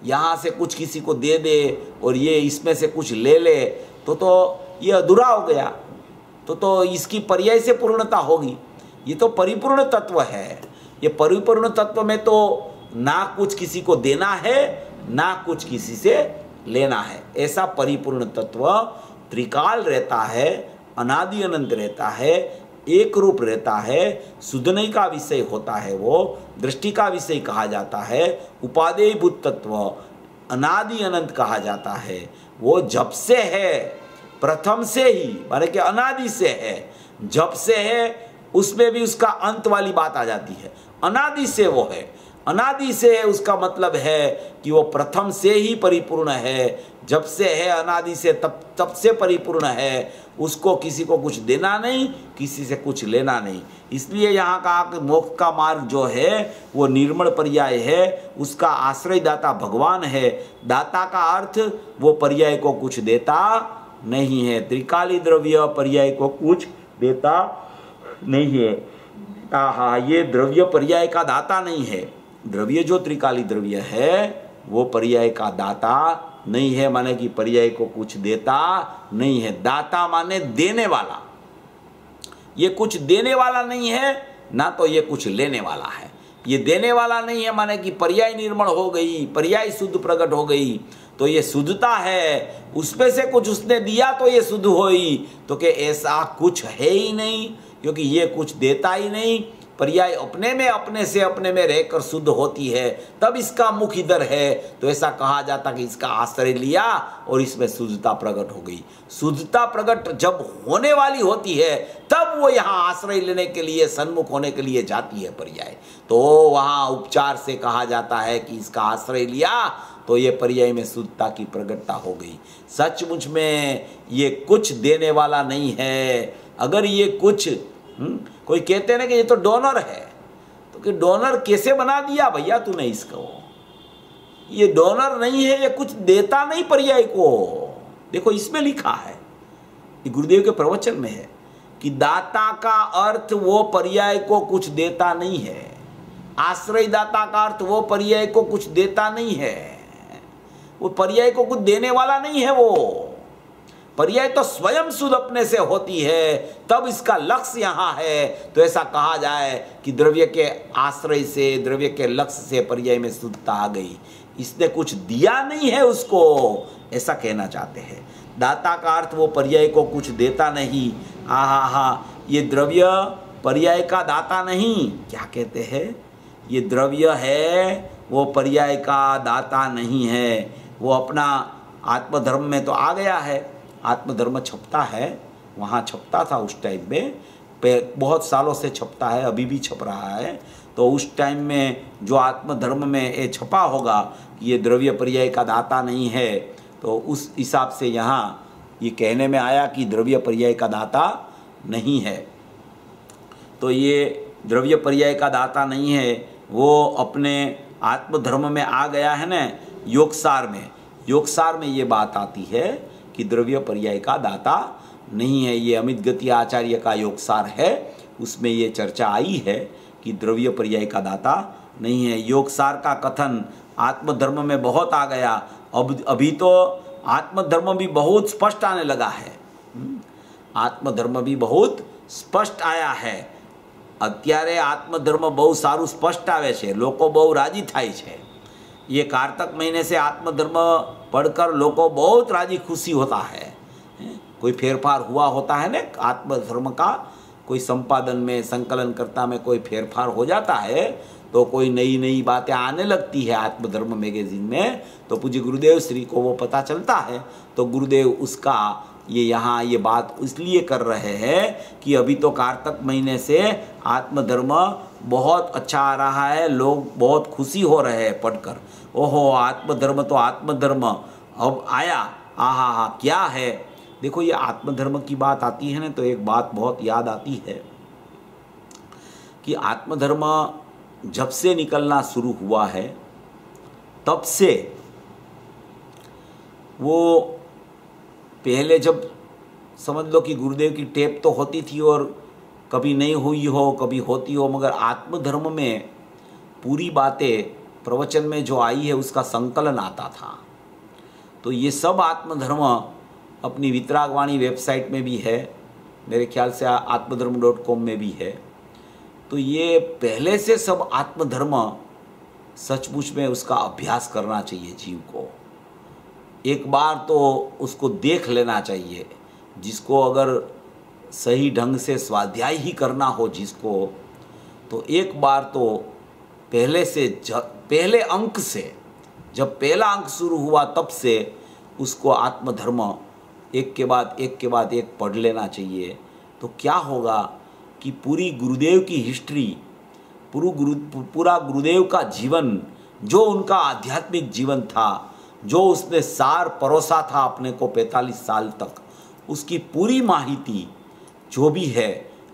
Speaker 1: यहाँ से कुछ किसी को दे दे और ये इसमें से कुछ ले ले तो ये अधूरा हो गया, तो इसकी पर्याय से पूर्णता होगी। ये तो परिपूर्ण तत्व है। ये परिपूर्ण तत्व में तो ना कुछ किसी को देना है, ना कुछ किसी से लेना है। ऐसा परिपूर्ण तत्व त्रिकाल रहता है, अनादि अनंत रहता है, एक रूप रहता है, सुधनई का विषय होता है, वो दृष्टि का विषय कहा जाता है, उपादेय भूत तत्व अनादि अनंत कहा जाता है। वो जब से है, प्रथम से ही, माने कि अनादि से है, जब से है, उसमें भी उसका अंत वाली बात आ जाती है। अनादि से वो है, अनादि से है, उसका मतलब है कि वो प्रथम से ही परिपूर्ण है। जब से है अनादि से, तब से परिपूर्ण है। उसको किसी को कुछ देना नहीं, किसी से कुछ लेना नहीं। इसलिए यहाँ कहा कि मोक्ष का मार्ग जो है वो निर्मल पर्याय है, उसका आश्रयदाता भगवान है। दाता का अर्थ वो पर्याय को कुछ देता नहीं है। त्रिकाली द्रव्य पर्याय को कुछ देता नहीं है। आहा, ये द्रव्य पर्याय का दाता नहीं है। द्रव्य जो त्रिकाली द्रव्य है वो पर्याय का दाता नहीं है, माने कि पर्याय को कुछ देता नहीं है। दाता माने देने वाला। ये कुछ देने वाला नहीं है, ना तो ये कुछ लेने वाला है। ये देने वाला नहीं है माने कि पर्याय निर्मल हो गई, पर्याय शुद्ध प्रकट हो गई, तो ये शुद्धता है। उसमें से कुछ उसने दिया तो ये शुद्ध होई, तो कि ऐसा कुछ है ही नहीं, क्योंकि ये कुछ देता ही नहीं। पर्याय अपने में, अपने से अपने में रहकर शुद्ध होती है, तब इसका मुख इधर है, तो ऐसा कहा जाता कि इसका आश्रय लिया और इसमें शुद्धता प्रकट हो गई। शुद्धता प्रकट जब होने वाली होती है तब वो यहाँ आश्रय लेने के लिए, सन्मुख होने के लिए जाती है पर्याय। तो वहाँ उपचार से कहा जाता है कि इसका आश्रय लिया तो ये पर्याय में शुद्धता की प्रकटता हो गई। सचमुच में ये कुछ देने वाला नहीं है। अगर ये कुछ कोई कहते हैं ना कि ये तो डोनर है, तो कि डोनर कैसे बना दिया भैया तूने इसको? ये डोनर नहीं है, ये कुछ देता नहीं पर्याय को। देखो इसमें लिखा है, ये गुरुदेव के प्रवचन में है कि दाता का अर्थ वो पर्याय को कुछ देता नहीं है। आश्रय दाता का अर्थ वो पर्याय को कुछ देता नहीं है। वो पर्याय को कुछ देने वाला नहीं है। वो पर्याय तो स्वयं शुद्ध अपने से होती है, तब इसका लक्ष्य यहाँ है। तो ऐसा कहा जाए कि द्रव्य के आश्रय से, द्रव्य के लक्ष्य से पर्याय में शुद्धता आ गई। इसने कुछ दिया नहीं है उसको, ऐसा कहना चाहते हैं। दाता का अर्थ वो पर्याय को कुछ देता नहीं। आहा, ये द्रव्य पर्याय का दाता नहीं। क्या कहते हैं? ये द्रव्य है, वो पर्याय का दाता नहीं है। वो अपना आत्मधर्म में तो आ गया है। आत्मधर्म छपता है, वहाँ छपता था उस टाइम में, बहुत सालों से छपता है, अभी भी छप रहा है। तो उस टाइम में जो आत्मधर्म में ये छपा होगा कि ये द्रव्य पर्याय का दाता नहीं है, तो उस हिसाब से यहाँ ये कहने में आया कि द्रव्य पर्याय का दाता नहीं है। तो ये द्रव्य पर्याय का दाता नहीं है, वो अपने आत्मधर्म में आ गया है ना। योगसार में, योगसार में ये बात आती है कि द्रव्य पर्याय का दाता नहीं है। ये अमित गति आचार्य का योगसार है, उसमें ये चर्चा आई है कि द्रव्य पर्याय का दाता नहीं है। योगसार का कथन आत्मधर्म में बहुत आ गया। अभी तो आत्मधर्म भी बहुत स्पष्ट आने लगा है। आत्मधर्म भी बहुत स्पष्ट आया है। અત્યારે આત્મધર્મ બહુ સારું સ્પષ્ટ આવે છે, લોકો બહુ રાજી થાય છે। ये कार्तक महीने से आत्मधर्म पढ़कर लोगों बहुत राजी खुशी होता है। कोई फेरफार हुआ होता है ना आत्मधर्म का, कोई संपादन में, संकलनकर्ता में कोई फेरफार हो जाता है, तो कोई नई नई बातें आने लगती है आत्मधर्म मैगजीन में, तो पूज्य गुरुदेव श्री को वो पता चलता है। तो गुरुदेव उसका ये यहाँ ये बात इसलिए कर रहे हैं कि अभी तो कार्तक महीने से आत्मधर्म बहुत अच्छा आ रहा है, लोग बहुत खुशी हो रहे हैं पढ़कर। ओहो, आत्मधर्म तो आत्मधर्म अब आया। आहा हा, क्या है? देखो ये आत्मधर्म की बात आती है ना, तो एक बात बहुत याद आती है कि आत्मधर्म जब से निकलना शुरू हुआ है तब से वो, पहले जब समझ लो कि गुरुदेव की टेप तो होती थी और कभी नहीं हुई हो, कभी होती हो, मगर आत्मधर्म में पूरी बातें प्रवचन में जो आई है उसका संकलन आता था। तो ये सब आत्मधर्म अपनी वितरागवाणी वेबसाइट में भी है, मेरे ख्याल से आत्मधर्म.com में भी है। तो ये पहले से सब आत्मधर्म सचमुच में उसका अभ्यास करना चाहिए जीव को। एक बार तो उसको देख लेना चाहिए। जिसको अगर सही ढंग से स्वाध्याय ही करना हो जिसको, तो एक बार तो पहले से, पहले अंक से, जब पहला अंक शुरू हुआ तब से उसको आत्मधर्म एक के बाद एक के बाद एक पढ़ लेना चाहिए। तो क्या होगा कि पूरी गुरुदेव की हिस्ट्री, पूरा गुरुदेव का जीवन, जो उनका आध्यात्मिक जीवन था, जो उसने सार परोसा था अपने को 45 साल तक, उसकी पूरी माहिती जो भी है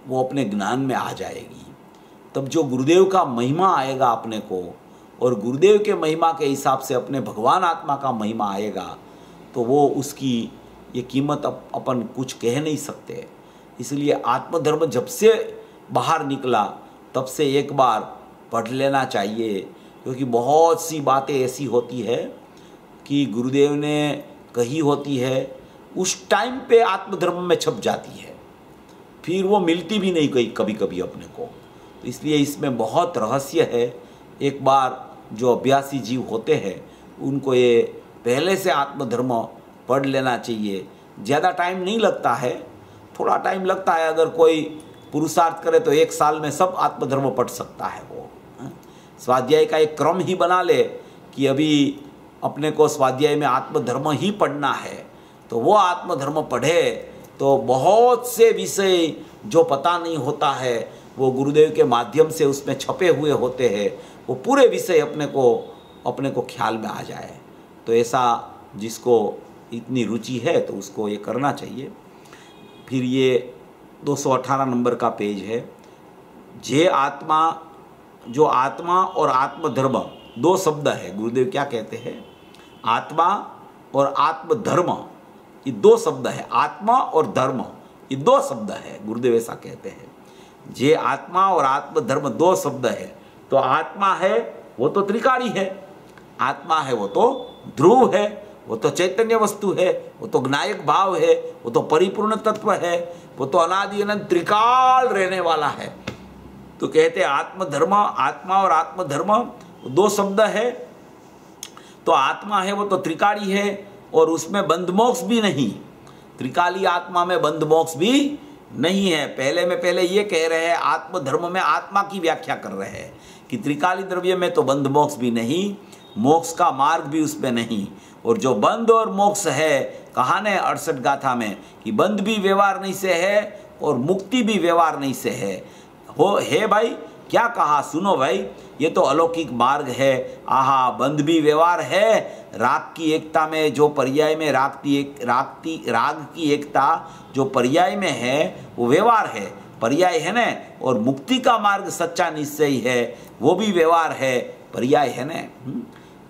Speaker 1: वो अपने ज्ञान में आ जाएगी। तब जो गुरुदेव का महिमा आएगा अपने को, और गुरुदेव के महिमा के हिसाब से अपने भगवान आत्मा का महिमा आएगा, तो वो उसकी ये कीमत अपन कुछ कह नहीं सकते। इसलिए आत्मधर्म जब से बाहर निकला तब से एक बार पढ़ लेना चाहिए, क्योंकि बहुत सी बातें ऐसी होती है कि गुरुदेव ने कही होती है, उस टाइम पे आत्मधर्म में छप जाती है, फिर वो मिलती भी नहीं कहीं कभी कभी अपने को। तो इसलिए इसमें बहुत रहस्य है। एक बार जो अभ्यासी जीव होते हैं उनको ये पहले से आत्मधर्म पढ़ लेना चाहिए। ज़्यादा टाइम नहीं लगता है, थोड़ा टाइम लगता है। अगर कोई पुरुषार्थ करे तो 1 साल में सब आत्मधर्म पढ़ सकता है। वो स्वाध्याय का एक क्रम ही बना ले कि अभी अपने को स्वाध्याय में आत्मधर्म ही पढ़ना है, तो वो आत्मधर्म पढ़े तो बहुत से विषय जो पता नहीं होता है वो गुरुदेव के माध्यम से उसमें छपे हुए होते हैं, वो पूरे विषय अपने को ख्याल में आ जाए। तो ऐसा जिसको इतनी रुचि है तो उसको ये करना चाहिए। फिर ये 218 नंबर का पेज है। जो आत्मा और आत्मधर्म 2 शब्द है। गुरुदेव क्या कहते हैं? आत्मा और आत्मधर्म ये 2 शब्द है। आत्मा और धर्म ये 2 शब्द है, गुरुदेव ऐसा कहते हैं। जे आत्मा और आत्मधर्म 2 शब्द है। तो आत्मा है वो तो त्रिकाली है, आत्मा है वो तो ध्रुव है, वो तो चैतन्य वस्तु है, वो तो ज्ञायक भाव है, वो तो परिपूर्ण तत्व है, वो तो अनादि अनंत त्रिकाल रहने वाला है। तो कहते हैं आत्मधर्म, आत्मा और आत्मधर्म 2 शब्द है। तो आत्मा है वो तो त्रिकाली है और उसमें बंध मोक्ष भी नहीं। त्रिकाली आत्मा में बंध मोक्ष भी नहीं है। पहले ये कह रहे हैं, आत्मधर्म में आत्मा की व्याख्या कर रहे हैं कि त्रिकाली द्रव्य में तो बंध मोक्ष भी नहीं, मोक्ष का मार्ग भी उसमें नहीं। और जो बंध और मोक्ष है, कहा ने 68 गाथा में कि बंध भी व्यवहार नहीं से है और मुक्ति भी व्यवहार नहीं से है भाई। क्या कहा सुनो भाई, ये तो अलौकिक मार्ग है। आहा, बंध भी व्यवहार है। राग की एकता में जो पर्याय में राग की एकता जो पर्याय में है वो व्यवहार है, पर्याय है ना। और मुक्ति का मार्ग सच्चा निश्चय है, वो भी व्यवहार है, पर्याय है ना।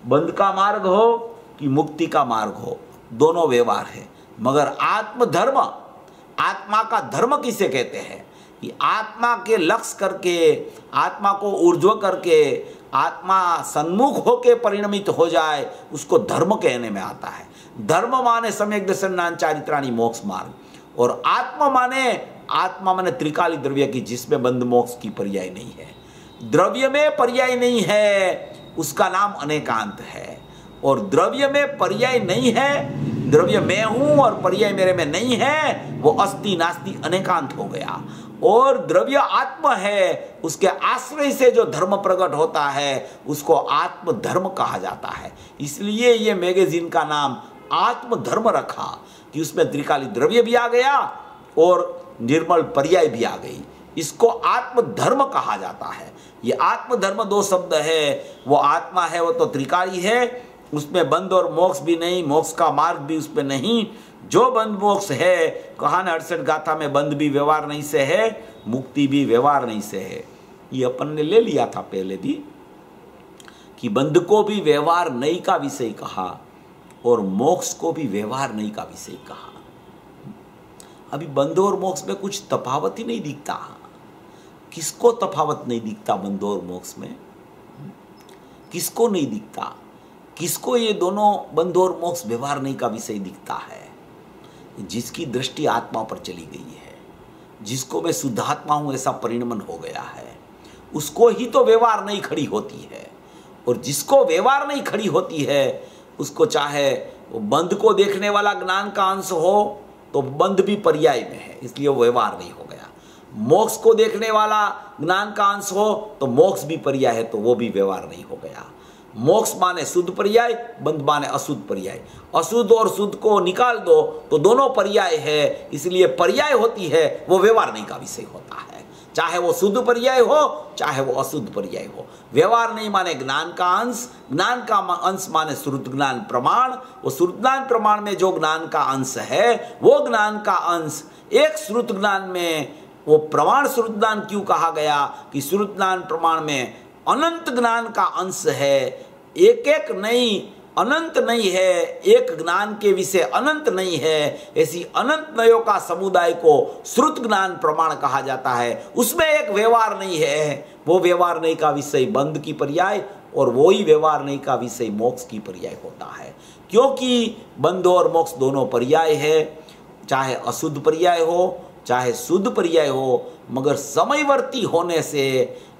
Speaker 1: बंध का मार्ग हो कि मुक्ति का मार्ग हो, दोनों व्यवहार है। मगर आत्मधर्म, आत्मा का धर्म किसे कहते हैं? कि आत्मा के लक्ष्य करके, आत्मा को ऊर्ध्व करके, आत्मा सन्मुख होके परिणमित हो जाए, उसको धर्म कहने में आता है। धर्म माने सम्यक दर्शन चारित्राणि मोक्ष मार्ग, और आत्मा माने त्रिकाली द्रव्य की, जिसमें बंध मोक्ष की पर्याय नहीं है। द्रव्य में पर्याय नहीं है, उसका नाम अनेकांत है। और द्रव्य में पर्याय नहीं है, द्रव्य मैं हूं और पर्याय मेरे में नहीं है, वो अस्ति नास्ति अनेकांत हो गया। और द्रव्य आत्मा है, उसके आश्रय से जो धर्म प्रकट होता है उसको आत्म धर्म कहा जाता है। इसलिए ये मैगजीन का नाम आत्म धर्म रखा कि उसमें त्रिकाली द्रव्य भी आ गया और निर्मल पर्याय भी आ गई। इसको आत्म धर्म कहा जाता है। ये आत्म धर्म 2 शब्द है। वो आत्मा है वो तो त्रिकाली है, उसमें बंध और मोक्ष भी नहीं, मोक्ष का मार्ग भी उसमें नहीं। जो बंध मोक्ष है, कहा न 68 गाथा में, बंध भी व्यवहार नहीं से है, मुक्ति भी व्यवहार नहीं से है। ये अपन ने ले लिया था पहले भी कि बंध को भी व्यवहार नहीं का विषय कहा और मोक्ष को भी व्यवहार नहीं का विषय कहा। अभी बंध और मोक्ष में कुछ तफावत ही नहीं दिखता। किसको तफावत नहीं दिखता बंध और मोक्ष में? किसको नहीं दिखता? किसको ये दोनों बंध और मोक्ष व्यवहार नहीं का विषय दिखता है? जिसकी दृष्टि आत्मा पर चली गई है, जिसको मैं शुद्धात्मा हूं ऐसा परिणमन हो गया है, उसको ही तो व्यवहार नहीं खड़ी होती है। और जिसको व्यवहार नहीं खड़ी होती है उसको चाहे वो बंध को देखने वाला ज्ञान का अंश हो तो बंध भी पर्याय में है, इसलिए वो व्यवहार नहीं हो गया। मोक्ष को देखने वाला ज्ञान का अंश हो तो मोक्ष भी पर्याय है, तो वो भी व्यवहार नहीं हो गया। मोक्ष माने शुद्ध पर्याय, बंध माने अशुद्ध पर्याय। अशुद्ध और शुद्ध को निकाल दो तो दोनों पर्याय है, इसलिए पर्याय होती है वो व्यवहार नहीं का विषय होता है। चाहे वो शुद्ध पर्याय हो चाहे वो अशुद्ध पर्याय हो। व्यवहार नहीं माने ज्ञान का अंश, ज्ञान का अंश माने श्रुत ज्ञान प्रमाण। वो श्रुत ज्ञान प्रमाण में जो ज्ञान का अंश है वो ज्ञान का अंश एक श्रुत ज्ञान में, वो प्रमाण श्रुत ज्ञान क्यों कहा गया कि श्रुत ज्ञान प्रमाण में अनंत ज्ञान का अंश है। एक एक नहीं, अनंत नहीं है, एक ज्ञान के विषय अनंत नहीं है, ऐसी अनंत नयों का समुदाय को श्रुत ज्ञान प्रमाण कहा जाता है। उसमें एक व्यवहार नहीं है, वो व्यवहार नहीं का विषय बंध की पर्याय और वो ही व्यवहार नहीं का विषय मोक्ष की पर्याय होता है। क्योंकि बंध और मोक्ष दोनों पर्याय है, चाहे अशुद्ध पर्याय हो चाहे शुद्ध पर्याय हो, मगर समयवर्ती होने से,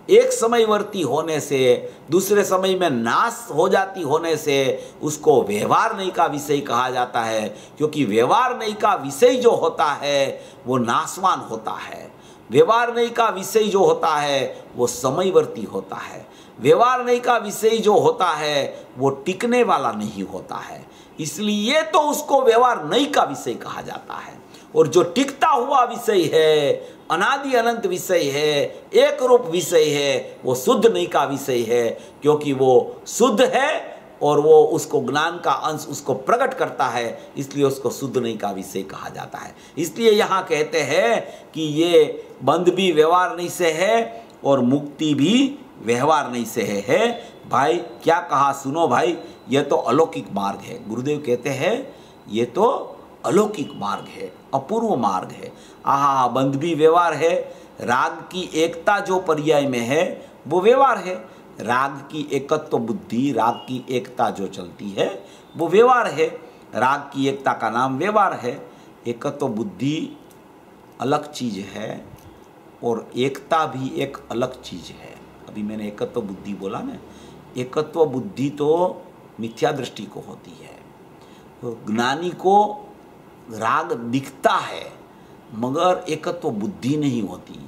Speaker 1: एक समयवर्ती होने से दूसरे समय में नाश हो जाती होने से उसको व्यवहार नहीं का विषय कहा जाता है। क्योंकि व्यवहार नहीं का विषय जो होता है वो नाशवान होता है, व्यवहार नहीं का विषय जो होता है वो समयवर्ती होता है, व्यवहार नहीं का विषय जो होता है वो टिकने वाला नहीं होता है, इसलिए तो उसको व्यवहार नहीं का विषय कहा जाता है। और जो टिकता हुआ विषय है, अनादि अनंत विषय है, एक रूप विषय है, वो शुद्ध नहीं का विषय है। क्योंकि वो शुद्ध है और वो उसको ज्ञान का अंश उसको प्रकट करता है, इसलिए उसको शुद्ध नहीं का विषय कहा जाता है। इसलिए यहाँ कहते हैं कि ये बंध भी व्यवहार नहीं से है और मुक्ति भी व्यवहार नहीं से है। भाई क्या कहा सुनो भाई, ये तो अलौकिक मार्ग है। गुरुदेव कहते हैं ये तो अलौकिक मार्ग है, अपूर्व मार्ग है। आहा, बंध भी व्यवहार है, राग की एकता जो पर्याय में है वो व्यवहार है, राग की एकत्व बुद्धि, राग की एकता जो चलती है वो व्यवहार है, राग की एकता का नाम व्यवहार है। एकत्व बुद्धि अलग चीज है और एकता भी एक अलग चीज है। अभी मैंने एकत्व बुद्धि बोला ना, एकत्व बुद्धि तो मिथ्या दृष्टि को होती है, तो ज्ञानी को राग दिखता है मगर एकत्व बुद्धि नहीं होती।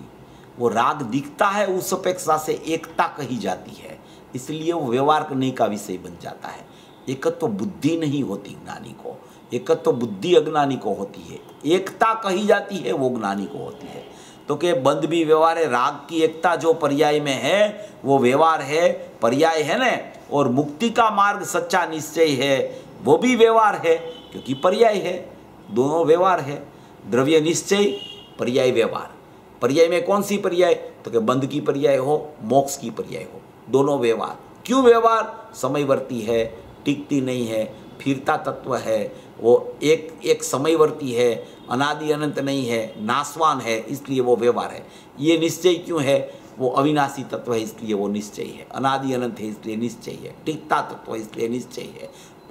Speaker 1: वो राग दिखता है, उस अपेक्षा से एकता कही जाती है, इसलिए वो व्यवहार करने का विषय बन जाता है। एकत्व बुद्धि नहीं होती ज्ञानी को, एकत्व बुद्धि अज्ञानी को होती है, एकता कही जाती है वो ज्ञानी को होती है। तो के बंध भी व्यवहार है, राग की एकता जो पर्याय में है वो व्यवहार है, पर्याय है ना। और मुक्ति का मार्ग सच्चा निश्चय है, वो भी व्यवहार है क्योंकि पर्याय है, दोनों व्यवहार है। द्रव्य निश्चय, पर्याय व्यवहार। पर्याय में कौन सी पर्याय, तो कि बंध की पर्याय हो, मोक्ष की पर्याय हो, दोनों व्यवहार। क्यों व्यवहार, समयवर्ती है, टिकती नहीं है, फिरता तत्व है, वो एक समयवर्ती है, अनादि अनंत नहीं है, नाशवान है, इसलिए वो व्यवहार है। ये निश्चय क्यों है, वो अविनाशी तत्व है इसलिए वो निश्चय है, अनादि अनंत है इसलिए निश्चय है, टिकता तत्व है इसलिए निश्चय है,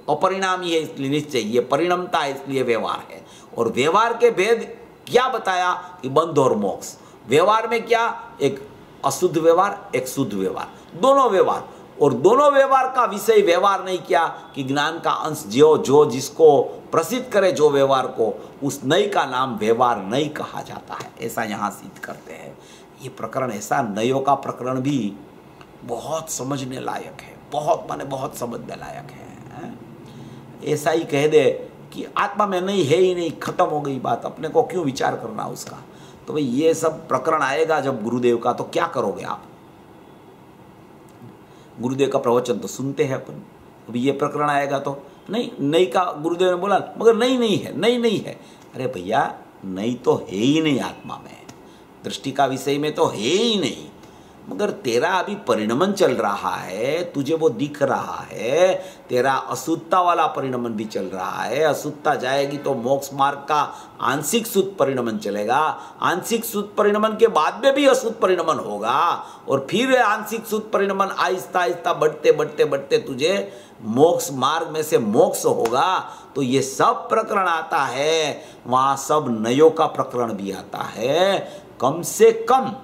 Speaker 1: अपरिणामी है इसलिए निश्चय, ये परिणमता है इसलिए व्यवहार है। और व्यवहार के भेद क्या बताया कि बंध और मोक्ष। व्यवहार में क्या, एक अशुद्ध व्यवहार, एक शुद्ध व्यवहार, दोनों व्यवहार। और दोनों व्यवहार का विषय व्यवहार नहीं किया कि ज्ञान का अंश जो जिसको प्रसिद्ध करे जो व्यवहार को, उस नई का नाम व्यवहार नहीं कहा जाता है, ऐसा यहाँ सिद्ध करते हैं। ये प्रकरण ऐसा, नयों का प्रकरण भी बहुत समझने लायक है, बहुत समझने लायक है। ऐसा ही कह दे कि आत्मा में नहीं है ही नहीं, खत्म हो गई बात, अपने को क्यों विचार करना उसका। तो भाई ये सब प्रकरण आएगा जब गुरुदेव का, तो क्या करोगे आप। गुरुदेव का प्रवचन तो सुनते हैं अपन, अभी ये प्रकरण आएगा तो नहीं का गुरुदेव ने बोला, मगर नहीं है। अरे भैया नहीं तो है ही नहीं, आत्मा में दृष्टि का विषय में तो है ही नहीं, मगर तेरा अभी परिणमन चल रहा है, तुझे वो दिख रहा है, तेरा अशुद्धता वाला परिणमन भी चल रहा है। अशुद्धता जाएगी तो मोक्ष मार्ग का आंशिक शुद्ध परिणमन चलेगा, आंशिक शुद्ध परिणमन के बाद में भी अशुद्ध परिणमन होगा, और फिर आंशिक शुद्ध परिणमन आहिस्ता आहिस्ता बढ़ते तुझे मोक्ष मार्ग में से मोक्ष होगा। तो ये सब प्रकरण आता है, वहाँ सब नयों का प्रकरण भी आता है। कम से कम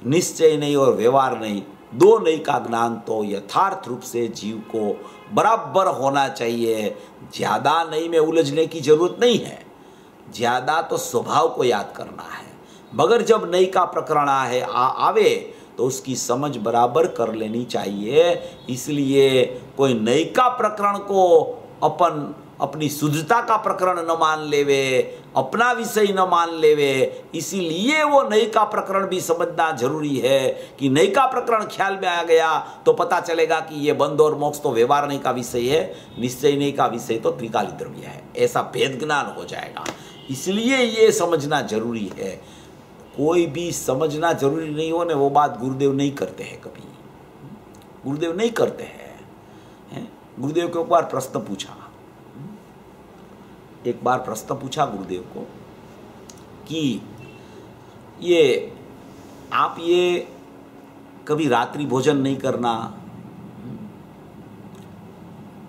Speaker 1: निश्चय नहीं और व्यवहार नहीं, दो नई का ज्ञान तो यथार्थ रूप से जीव को बराबर होना चाहिए। ज्यादा नई में उलझने की जरूरत नहीं है, ज्यादा तो स्वभाव को याद करना है। मगर जब नई का प्रकरण आवे तो उसकी समझ बराबर कर लेनी चाहिए। इसलिए कोई नई का प्रकरण को अपनी शुद्धता का प्रकरण न मान लेवे, अपना विषय न मान लेवे। इसीलिए वो नई का प्रकरण भी समझना जरूरी है कि नई का प्रकरण ख्याल में आ गया तो पता चलेगा कि ये बंध और मोक्ष तो व्यवहार नहीं का विषय है, निश्चय नहीं का विषय तो त्रिकाली द्रव्य है, ऐसा भेद ज्ञान हो जाएगा। इसलिए ये समझना जरूरी है। कोई भी समझना जरूरी नहीं हो ना, वो बात गुरुदेव नहीं करते हैं, कभी गुरुदेव नहीं करते हैं। गुरुदेव को एक बार प्रश्न पूछा गुरुदेव को कि ये आप ये कभी रात्रि भोजन नहीं करना,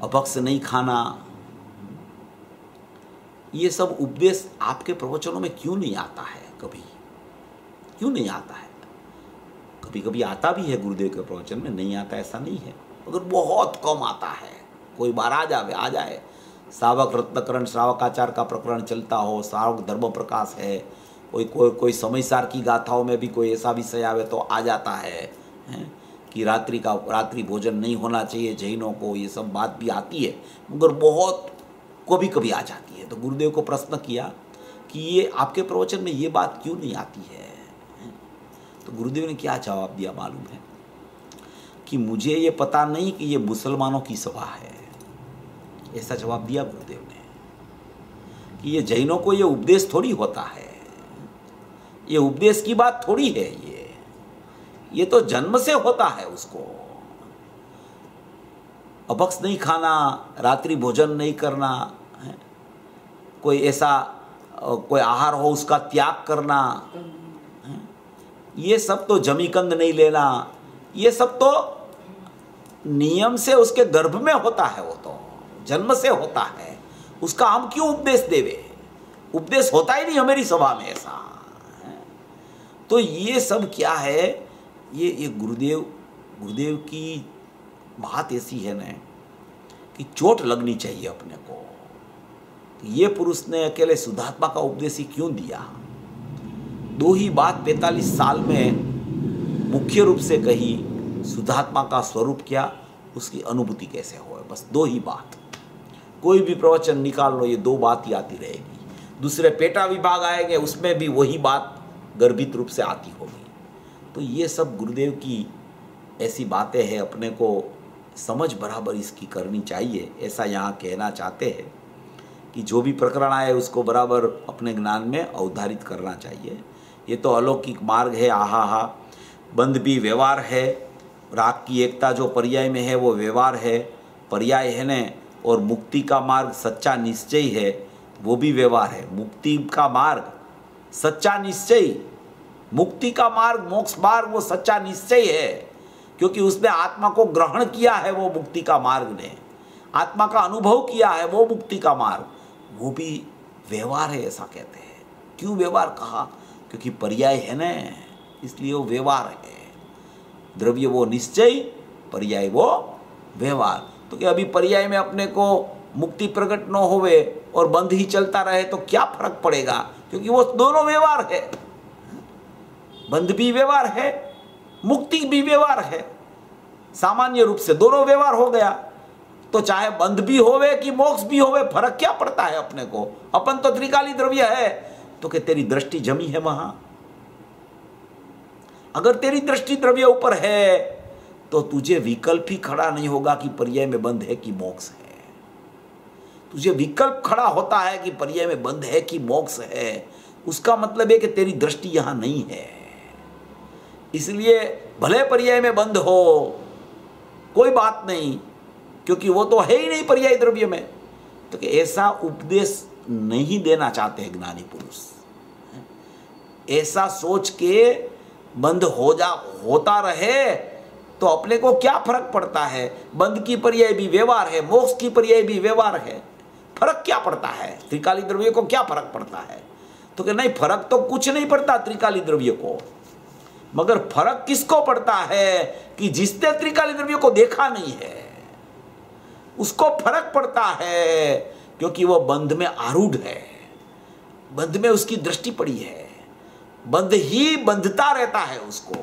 Speaker 1: अपक्ष नहीं खाना, ये सब उपदेश आपके प्रवचनों में क्यों नहीं आता है? कभी क्यों नहीं आता है? कभी कभी आता भी है गुरुदेव के प्रवचन में, नहीं आता ऐसा नहीं है, मगर बहुत कम आता है। कोई बार आ जाए श्रावक रत्नकरण श्रावकाचार का प्रकरण चलता हो, श्रावक धर्म प्रकाश है, कोई समयसार की गाथाओं में भी कोई ऐसा विषय आवे तो आ जाता है कि रात्रि भोजन नहीं होना चाहिए जैनों को, ये सब बात भी आती है, मगर बहुत कभी कभी आ जाती है। तो गुरुदेव को प्रश्न किया कि ये आपके प्रवचन में ये बात क्यों नहीं आती है? तो गुरुदेव ने क्या जवाब दिया मालूम है? कि मुझे ये पता नहीं कि ये मुसलमानों की सभा है, ऐसा जवाब दिया गुरुदेव ने। कि ये जैनों को ये उपदेश थोड़ी होता है, ये उपदेश की बात थोड़ी है, ये तो जन्म से होता है उसको। अपक्ष नहीं खाना, रात्रि भोजन नहीं करना, कोई ऐसा कोई आहार हो उसका त्याग करना, ये सब तो जमीकंद नहीं लेना, ये सब तो नियम से उसके गर्भ में होता है, वो तो जन्म से होता है। उसका हम क्यों उपदेश देवे? उपदेश होता ही नहीं हमारी सभा में ऐसा। तो ये सब क्या है? ये गुरुदेव की बात ऐसी है ना कि चोट लगनी चाहिए अपने को। ये पुरुष ने अकेले शुद्धात्मा का उपदेश ही क्यों दिया? दो ही बात 45 साल में मुख्य रूप से कही, शुद्धात्मा का स्वरूप क्या, उसकी अनुभूति कैसे हो, बस दो ही बात। कोई भी प्रवचन निकाल लो, ये दो बात ही आती रहेगी। दूसरे पेटा विभाग आएंगे, उसमें भी वही बात गर्भित रूप से आती होगी। तो ये सब गुरुदेव की ऐसी बातें हैं, अपने को समझ बराबर इसकी करनी चाहिए। ऐसा यहाँ कहना चाहते हैं कि जो भी प्रकरण आए उसको बराबर अपने ज्ञान में अवधारित करना चाहिए। ये तो अलौकिक मार्ग है, आहा। बंध भी व्यवहार है, राग की एकता जो पर्याय में है वो व्यवहार है, पर्याय है न। और मुक्ति का मार्ग सच्चा निश्चय है, वो भी व्यवहार है। मुक्ति का मार्ग सच्चा निश्चय, मुक्ति का मार्ग मोक्ष मार्ग वो सच्चा निश्चय है, क्योंकि उसने आत्मा को ग्रहण किया है, वो मुक्ति का मार्ग ने आत्मा का अनुभव किया है, वो मुक्ति का मार्ग, वो भी व्यवहार है, ऐसा कहते हैं। क्यों व्यवहार कहा? क्योंकि पर्याय है न, इसलिए वो व्यवहार है। द्रव्य वो निश्चय, पर्याय वो व्यवहार। तो क्या अभी पर्याय में अपने को मुक्ति प्रकट न होवे और बंध ही चलता रहे तो क्या फर्क पड़ेगा? क्योंकि वो दोनों व्यवहार है, बंध भी व्यवहार है, मुक्ति भी व्यवहार है। सामान्य रूप से दोनों व्यवहार हो गया, तो चाहे बंध भी होवे कि मोक्ष भी होवे, फर्क क्या पड़ता है अपने को? अपन तो त्रिकाली द्रव्य है। तो कि तेरी दृष्टि जमी है वहां। अगर तेरी दृष्टि द्रव्य ऊपर है तो तुझे विकल्प ही खड़ा नहीं होगा कि पर्याय में बंध है कि मोक्ष है। तुझे विकल्प खड़ा होता है कि पर्याय में बंध है कि मोक्ष है, उसका मतलब है कि तेरी दृष्टि यहां नहीं है। इसलिए भले पर्याय में बंध हो, कोई बात नहीं, क्योंकि वो तो है ही नहीं पर्याय द्रव्य में। तो कि ऐसा उपदेश नहीं देना चाहते हैं ज्ञानी पुरुष। ऐसा सोच के बंध होता रहे तो अपने को क्या फर्क पड़ता है? बंध की पर्याय भी व्यवहार है, मोक्ष की पर्याय भी व्यवहार है, फर्क क्या पड़ता है? त्रिकाली द्रव्य को क्या फर्क पड़ता है? तो कि नहीं, फर्क तो कुछ नहीं पड़ता त्रिकाली द्रव्य को, मगर फर्क किसको पड़ता है कि जिसने त्रिकाली द्रव्य को देखा नहीं है उसको फर्क पड़ता है, क्योंकि वो बंध में आरूढ़ है, बंध में उसकी दृष्टि पड़ी है, बंध ही बंधता रहता है उसको।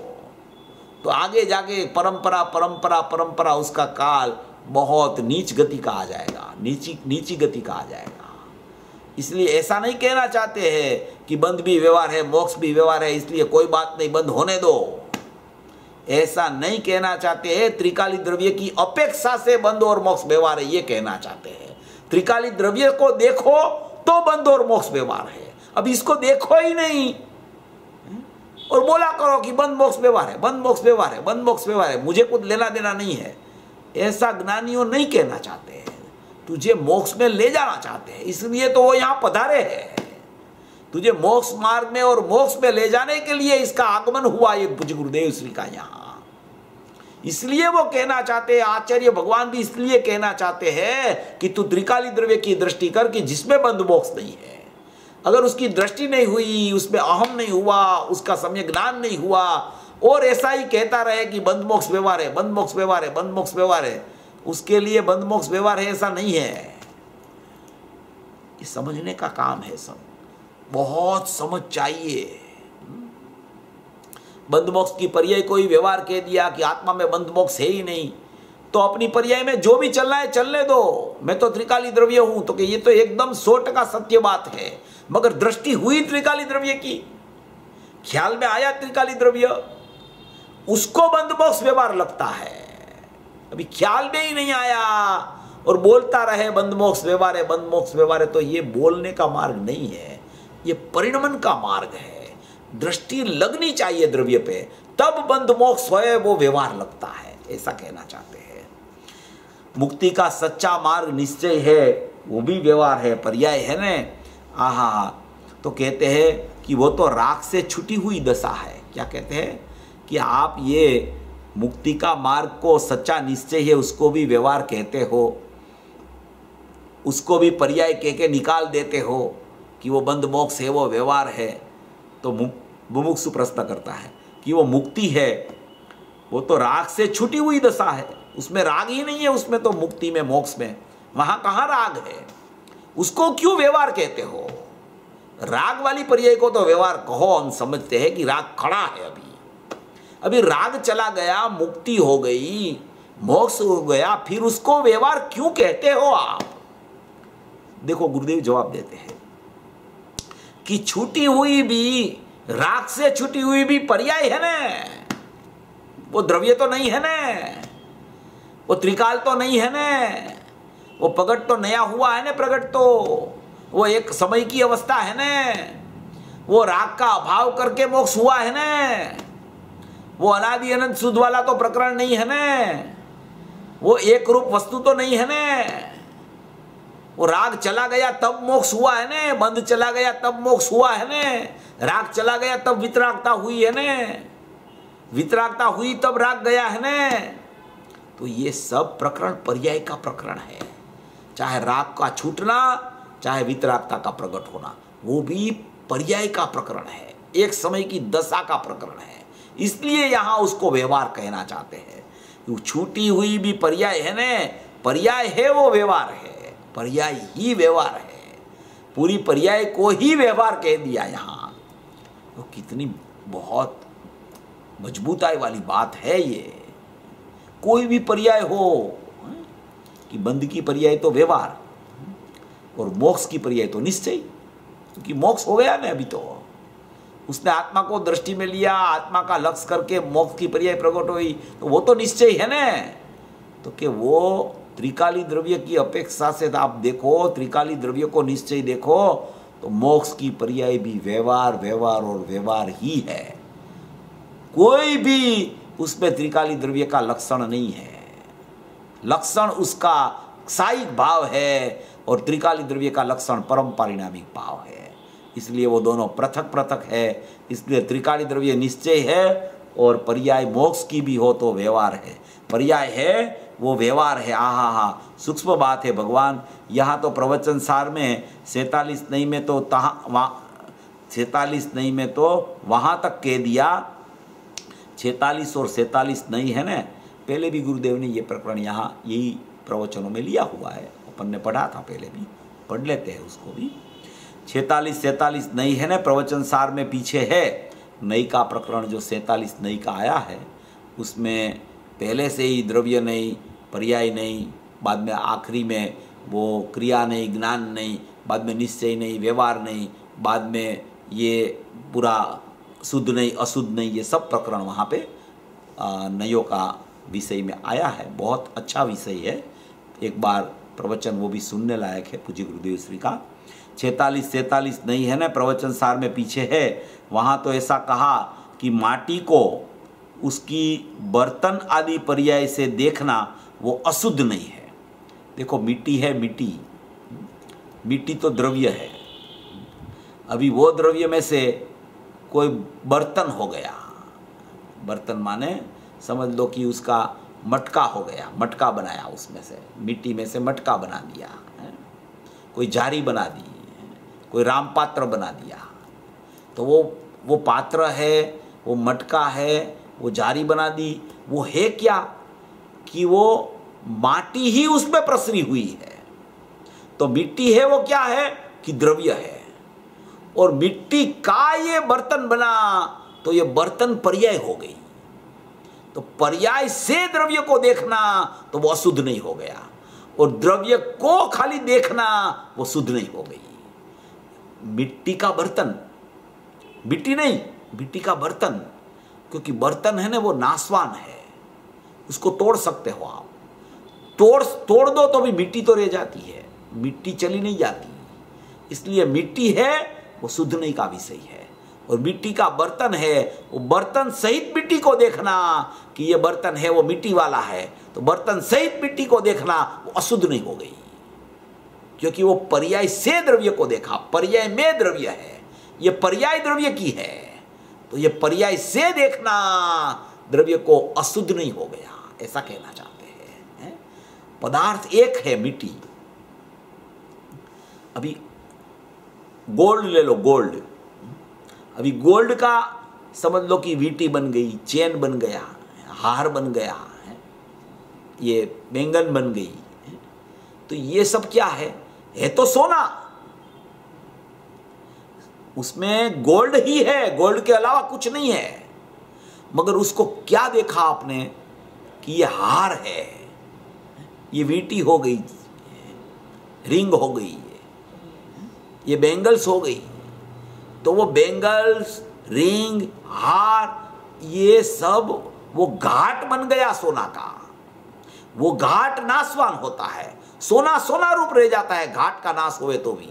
Speaker 1: तो आगे जाके परंपरा परंपरा परंपरा उसका काल बहुत नीच गति का आ जाएगा, नीची गति का आ जाएगा। इसलिए ऐसा नहीं कहना चाहते हैं कि बंध भी व्यवहार है, मोक्ष भी व्यवहार है, इसलिए कोई बात नहीं, बंध होने दो, ऐसा नहीं कहना चाहते हैं। त्रिकाली द्रव्य की अपेक्षा से बंध और मोक्ष व्यवहार है, ये कहना चाहते हैं। त्रिकाली द्रव्य को देखो तो बंध और मोक्ष व्यवहार है, अब इसको देखो ही नहीं और बोला करो कि बंध मोक्ष व्यवहार है, बंध मोक्ष व्यवहार है, बंध मोक्ष व्यवहार है, मुझे कुछ लेना देना नहीं है।
Speaker 2: ऐसा ज्ञानियों नहीं कहना चाहते हैं, तुझे मोक्ष में ले जाना चाहते हैं, इसलिए तो वो यहाँ पधारे हैं। तुझे मोक्ष मार्ग में और मोक्ष में ले जाने के लिए इसका आगमन हुआ ये पूज्य गुरुदेव श्री का यहाँ। इसलिए वो कहना चाहते हैं, आचार्य भगवान भी इसलिए कहना चाहते हैं कि तू त्रिकाली द्रव्य की दृष्टि कर कि जिसमें बंध मोक्ष नहीं है। अगर उसकी दृष्टि नहीं हुई, उसमें अहम नहीं हुआ, उसका सम्यक ज्ञान नहीं हुआ और ऐसा ही कहता रहे कि बंध मोक्ष व्यवहार है, बंध मोक्ष व्यवहार है, बंध मोक्ष व्यवहार है, उसके लिए बंध मोक्ष व्यवहार है ऐसा नहीं है। ये समझने का काम है, सब बहुत समझ चाहिए। बंध मोक्ष की पर्याय कोई व्यवहार कह दिया कि आत्मा में बंध मोक्ष है ही नहीं, तो अपनी पर्याय में जो भी चलना है चलने दो, मैं तो त्रिकाली द्रव्य हूं। तो कि ये तो एकदम 100% सत्य बात है, मगर दृष्टि हुई त्रिकाली द्रव्य की, ख्याल में आया त्रिकाली द्रव्य, उसको बंध मोक्ष व्यवहार लगता है। अभी ख्याल में ही नहीं आया और बोलता रहे बंध मोक्ष व्यवहार है, बंध मोक्ष व्यवहार है, तो ये बोलने का मार्ग नहीं है, ये परिणमन का मार्ग है। दृष्टि लगनी चाहिए द्रव्य पे, तब बंध मोक्ष है वो व्यवहार लगता है, ऐसा कहना चाहते हैं। मुक्ति का सच्चा मार्ग निश्चय है, वो भी व्यवहार है, पर्याय है न। आहा, तो कहते हैं कि वो तो राग से छुटी हुई दशा है। क्या कहते हैं कि आप ये मुक्ति का मार्ग को सच्चा निश्चय है उसको भी व्यवहार कहते हो, उसको भी पर्याय कह के निकाल देते हो कि वो बंध मोक्ष है वो व्यवहार है। तो मुमुक्षु प्रश्न करता है कि वो मुक्ति है, वो तो राग से छुटी हुई दशा है, उसमें राग ही नहीं है, उसमें तो मुक्ति में मोक्ष में वहां कहाँ राग है, उसको क्यों व्यवहार कहते हो? राग वाली पर्याय को तो व्यवहार कहो, हम समझते हैं कि राग खड़ा है। अभी राग चला गया, मुक्ति हो गई, मोक्ष हो गया, फिर उसको व्यवहार क्यों कहते हो आप? देखो गुरुदेव जवाब देते हैं कि छूटी हुई भी, राग से छूटी हुई भी पर्याय है ना, वो द्रव्य तो नहीं है ना, वो त्रिकाल तो नहीं है ना, वो प्रगट तो नया हुआ है ना, प्रगट तो वो एक समय की अवस्था है ना, वो राग का अभाव करके मोक्ष हुआ है ना, वो अनादि अनंत शुद्ध वाला तो प्रकरण नहीं है ना, वो एक रूप वस्तु तो नहीं है ना, वो राग चला गया तब मोक्ष हुआ है ना, बंध चला गया तब मोक्ष हुआ है ना, राग चला गया तब वितरागता हुई है ना, वितरागता हुई तब राग गया है ना। तो ये सब प्रकरण पर्याय का प्रकरण है, चाहे राग का छूटना चाहे वितरागता का प्रकट होना, वो भी पर्याय का प्रकरण है, एक समय की दशा का प्रकरण है। इसलिए यहां उसको व्यवहार कहना चाहते हैं। वो छूटी हुई भी पर्याय है ना, पर्याय है वो व्यवहार है, पर्याय ही व्यवहार है, पूरी पर्याय को ही व्यवहार कह दिया यहां। तो कितनी बहुत मजबूताई वाली बात है ये। कोई भी पर्याय हो कि बंध की पर्याय तो व्यवहार और मोक्ष की पर्याय तो निश्चय, क्योंकि मोक्ष हो गया ना, अभी तो उसने आत्मा को दृष्टि में लिया, आत्मा का लक्ष्य करके मोक्ष की पर्याय प्रकट हुई, तो वो तो निश्चय है ना। तो कि वो त्रिकाली द्रव्य की अपेक्षा से आप देखो, त्रिकाली द्रव्य को निश्चय देखो, तो मोक्ष की पर्याय भी व्यवहार, व्यवहार और व्यवहार ही है। कोई भी उसमें त्रिकाली द्रव्य का लक्षण नहीं है, लक्षण उसका साइक भाव है और त्रिकाली द्रव्य का लक्षण परम पारिणामिक भाव है। इसलिए वो दोनों पृथक पृथक है। इसलिए त्रिकाली द्रव्य निश्चय है और पर्याय मोक्ष की भी हो तो व्यवहार है, पर्याय है वो व्यवहार है। आहा हा, सूक्ष्म बात है भगवान। यहाँ तो प्रवचन सार में 47 नहीं में तो 46 नहीं में तो वहाँ तक कह दिया, 46 और 47 नहीं है ना। पहले भी गुरुदेव ने ये प्रकरण यहाँ यही प्रवचनों में लिया हुआ है, अपन ने पढ़ा था, पहले भी पढ़ लेते हैं उसको भी। 46-47 नहीं है ना, प्रवचन सार में पीछे है नई का प्रकरण जो 47 नई का आया है, उसमें पहले से ही द्रव्य नहीं, पर्याय नहीं, बाद में आखिरी में वो क्रिया नहीं, ज्ञान नहीं, बाद में निश्चय नहीं, व्यवहार नहीं, बाद में ये पूरा शुद्ध नहीं, अशुद्ध नहीं, ये सब प्रकरण वहाँ पे नयों का विषय में आया है। बहुत अच्छा विषय है, एक बार प्रवचन वो भी सुनने लायक है पूज्य गुरुदेव श्री का। 46-47 नहीं है ना, प्रवचन सार में पीछे है, वहाँ तो ऐसा कहा कि माटी को उसकी बर्तन आदि पर्याय से देखना वो अशुद्ध नहीं है। देखो मिट्टी है, मिट्टी तो द्रव्य है। अभी वो द्रव्य में से कोई बर्तन हो गया, बर्तन माने समझ लो कि उसका मटका हो गया, मटका बनाया, उसमें से मिट्टी में से मटका बना दिया है? कोई जारी बना दी, कोई रामपात्र बना दिया, तो वो पात्र है, वो मटका है, वो जारी बना दी, वो है क्या कि वो माटी ही उसमें प्रसरी हुई है। तो मिट्टी है वो क्या है कि द्रव्य है, और मिट्टी का ये बर्तन बना तो ये बर्तन पर्याय हो गई। तो पर्याय से द्रव्य को देखना तो वो अशुद्ध नहीं हो गया, और द्रव्य को खाली देखना वो शुद्ध नहीं हो गई। मिट्टी का बर्तन, मिट्टी नहीं, मिट्टी का बर्तन, क्योंकि बर्तन है ना वो नाशवान है, उसको तोड़ सकते हो आप, तोड़ दो तो भी मिट्टी तो रह जाती है, मिट्टी चली नहीं जाती। इसलिए मिट्टी है वो शुद्ध नहीं का विषय है, और मिट्टी का बर्तन है वो बर्तन सहित मिट्टी को देखना कि ये बर्तन है वो मिट्टी वाला है, तो बर्तन सहित मिट्टी को देखना वो अशुद्ध नहीं हो गई, क्योंकि वो पर्याय से द्रव्य को देखा। पर्याय में द्रव्य है, ये पर्याय द्रव्य की है, तो ये पर्याय से देखना द्रव्य को अशुद्ध नहीं हो गया, ऐसा कहना चाहते हैं। पदार्थ एक है मिट्टी। अभी गोल्ड ले लो, गोल्ड, अभी गोल्ड का समझ लो कि वीटी बन गई, चेन बन गया, हार बन गया, ये बैंगन बन गई, तो ये सब क्या है तो सोना, उसमें गोल्ड ही है, गोल्ड के अलावा कुछ नहीं है। मगर उसको क्या देखा आपने कि ये हार है, ये वीटी हो गई, रिंग हो गई, ये बैंगल्स हो गई, तो वो बैंगल्स, रिंग, हार, ये सब वो घाट बन गया सोना का। वो घाट नाशवान होता है, सोना सोना रूप रह जाता है घाट का नाश हुए तो भी।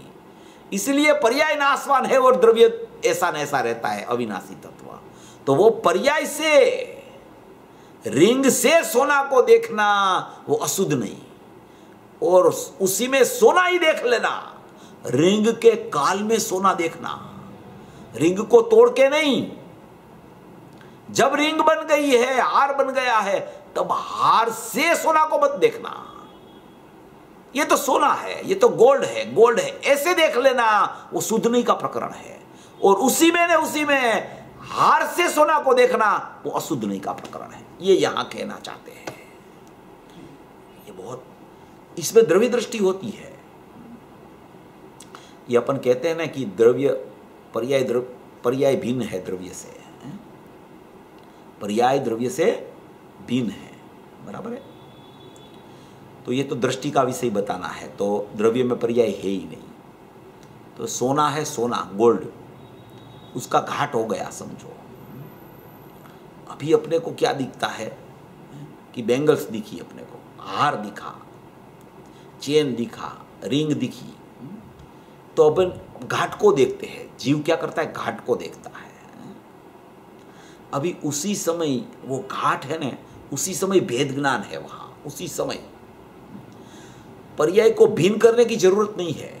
Speaker 2: इसलिए पर्याय नाशवान है और द्रव्य ऐसा न ऐसा रहता है, अविनाशी तत्व। तो वो पर्याय से, रिंग से सोना को देखना वो अशुद्ध नहीं, और उसी में सोना ही देख लेना, रिंग के काल में सोना देखना, रिंग को तोड़ के नहीं। जब रिंग बन गई है, हार बन गया है, तब हार से सोना को मत देखना, ये तो सोना है, ये तो गोल्ड है, गोल्ड है, ऐसे देख लेना, वो शुद्धनी का प्रकरण है। और उसी में हार से सोना को देखना वो अशुद्धनी का प्रकरण है, ये यहां कहना चाहते हैं। ये बहुत, इसमें द्रव्य दृष्टि होती है। ये अपन कहते हैं ना कि द्रव्य पर्याय भिन्न है द्रव्य से, पर्याय द्रव्य से भिन्न है, बराबर है। तो ये तो दृष्टि का विषय बताना है, तो द्रव्य में पर्याय है ही नहीं। तो सोना है, सोना, गोल्ड, उसका घाट हो गया समझो। अभी अपने को क्या दिखता है कि बैंगल्स दिखी, अपने को हार दिखा, चेन दिखा, रिंग दिखी, तो अपन घाट को देखते हैं। जीव क्या करता है, घाट को देखता है। अभी उसी समय वो घाट है ना, उसी समय भेद ज्ञान है वहां, उसी समय पर्याय को भिन्न करने की जरूरत नहीं है।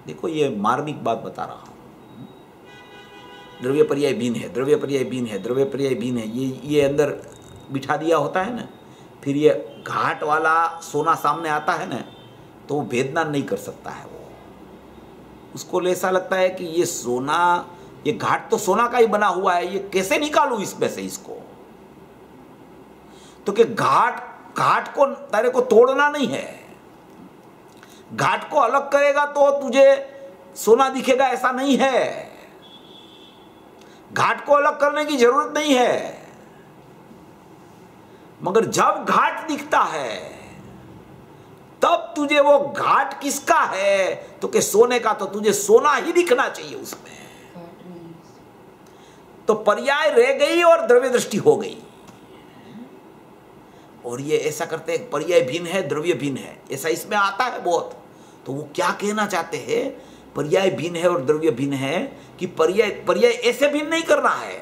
Speaker 2: देखो ये मार्मिक बात बता रहा हूं, द्रव्य पर्याय भिन्न है, द्रव्य पर्याय भिन्न है, द्रव्य पर्याय भिन्न है, ये अंदर बिठा दिया होता है ना, फिर ये घाट वाला सोना सामने आता है ना, तो वो भेदना नहीं कर सकता है। वो उसको ऐसा लगता है कि ये सोना, ये घाट तो सोना का ही बना हुआ है, ये कैसे निकालूं इसमें से इसको। तो कि घाट को तेरे को तोड़ना नहीं है, घाट को अलग करेगा तो तुझे सोना दिखेगा, ऐसा नहीं है। घाट को अलग करने की जरूरत नहीं है। मगर जब घाट दिखता है तब तुझे वो घाट किसका है, तो कि सोने का, तो तुझे सोना ही दिखना चाहिए उसमें। तो पर्याय रह गई और द्रव्य दृष्टि हो गई। और ये ऐसा करते हैं, पर्याय भिन्न है, द्रव्य भिन्न है, ऐसा इसमें आता है बहुत। तो वो क्या कहना चाहते हैं, पर्याय भिन्न है और द्रव्य भिन्न है, कि पर्याय ऐसे भिन्न नहीं करना है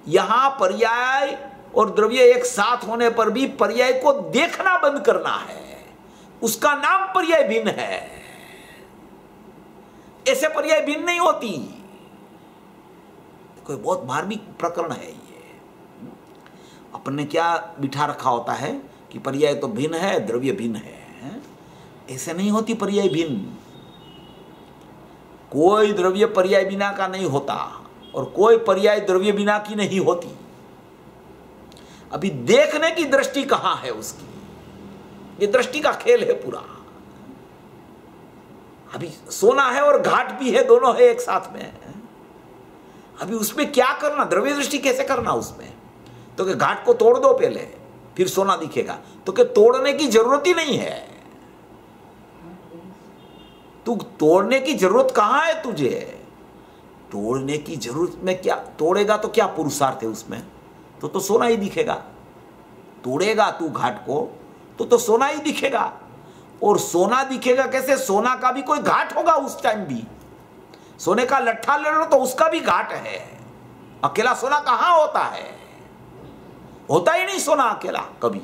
Speaker 2: यहां पर्याय और द्रव्य एक साथ होने पर भी पर्याय को देखना बंद करना है, उसका नाम पर्याय भिन्न है। ऐसे पर्याय भिन्न नहीं होती। कोई बहुत मार्मिक प्रकरण है ये। अपन ने क्या बिठा रखा होता है कि पर्याय तो भिन्न है, द्रव्य भिन्न है। ऐसे नहीं होती पर्याय भिन्न। कोई द्रव्य पर्याय बिना का नहीं होता और कोई पर्याय द्रव्य बिना की नहीं होती। अभी देखने की दृष्टि कहां है उसकी, ये दृष्टि का खेल है पूरा। अभी सोना है और घाट भी है, दोनों है एक साथ में। अभी उसमें क्या करना, द्रव्य दृष्टि कैसे करना उसमें? तो कि घाट को तोड़ दो पहले, फिर सोना दिखेगा। तो कि तोड़ने की जरूरत ही नहीं है। तू तोड़ने की जरूरत कहां है तुझे? तोड़ने की जरूरत में क्या तोड़ेगा तो क्या पुरुषार्थ है उसमें? तो सोना ही दिखेगा। तोड़ेगा तू घाट को तो सोना ही दिखेगा। और सोना दिखेगा कैसे? सोना का भी कोई घाट होगा उस टाइम भी। सोने का लट्ठा ले लो तो उसका भी घाट है। अकेला सोना कहां होता है? होता ही नहीं सोना अकेला कभी,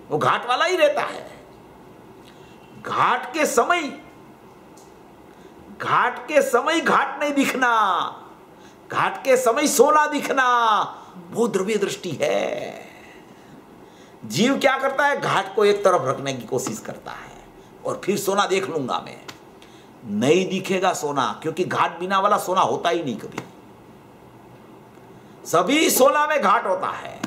Speaker 2: वो घाट वाला ही रहता है। घाट के समय घाट नहीं दिखना, घाट के समय सोना दिखना, वो द्रव्य दृष्टि है। जीव क्या करता है? घाट को एक तरफ रखने की कोशिश करता है और फिर सोना देख लूंगा मैं। नहीं दिखेगा सोना, क्योंकि घाट बिना वाला सोना होता ही नहीं कभी। सभी सोना में घाट होता है।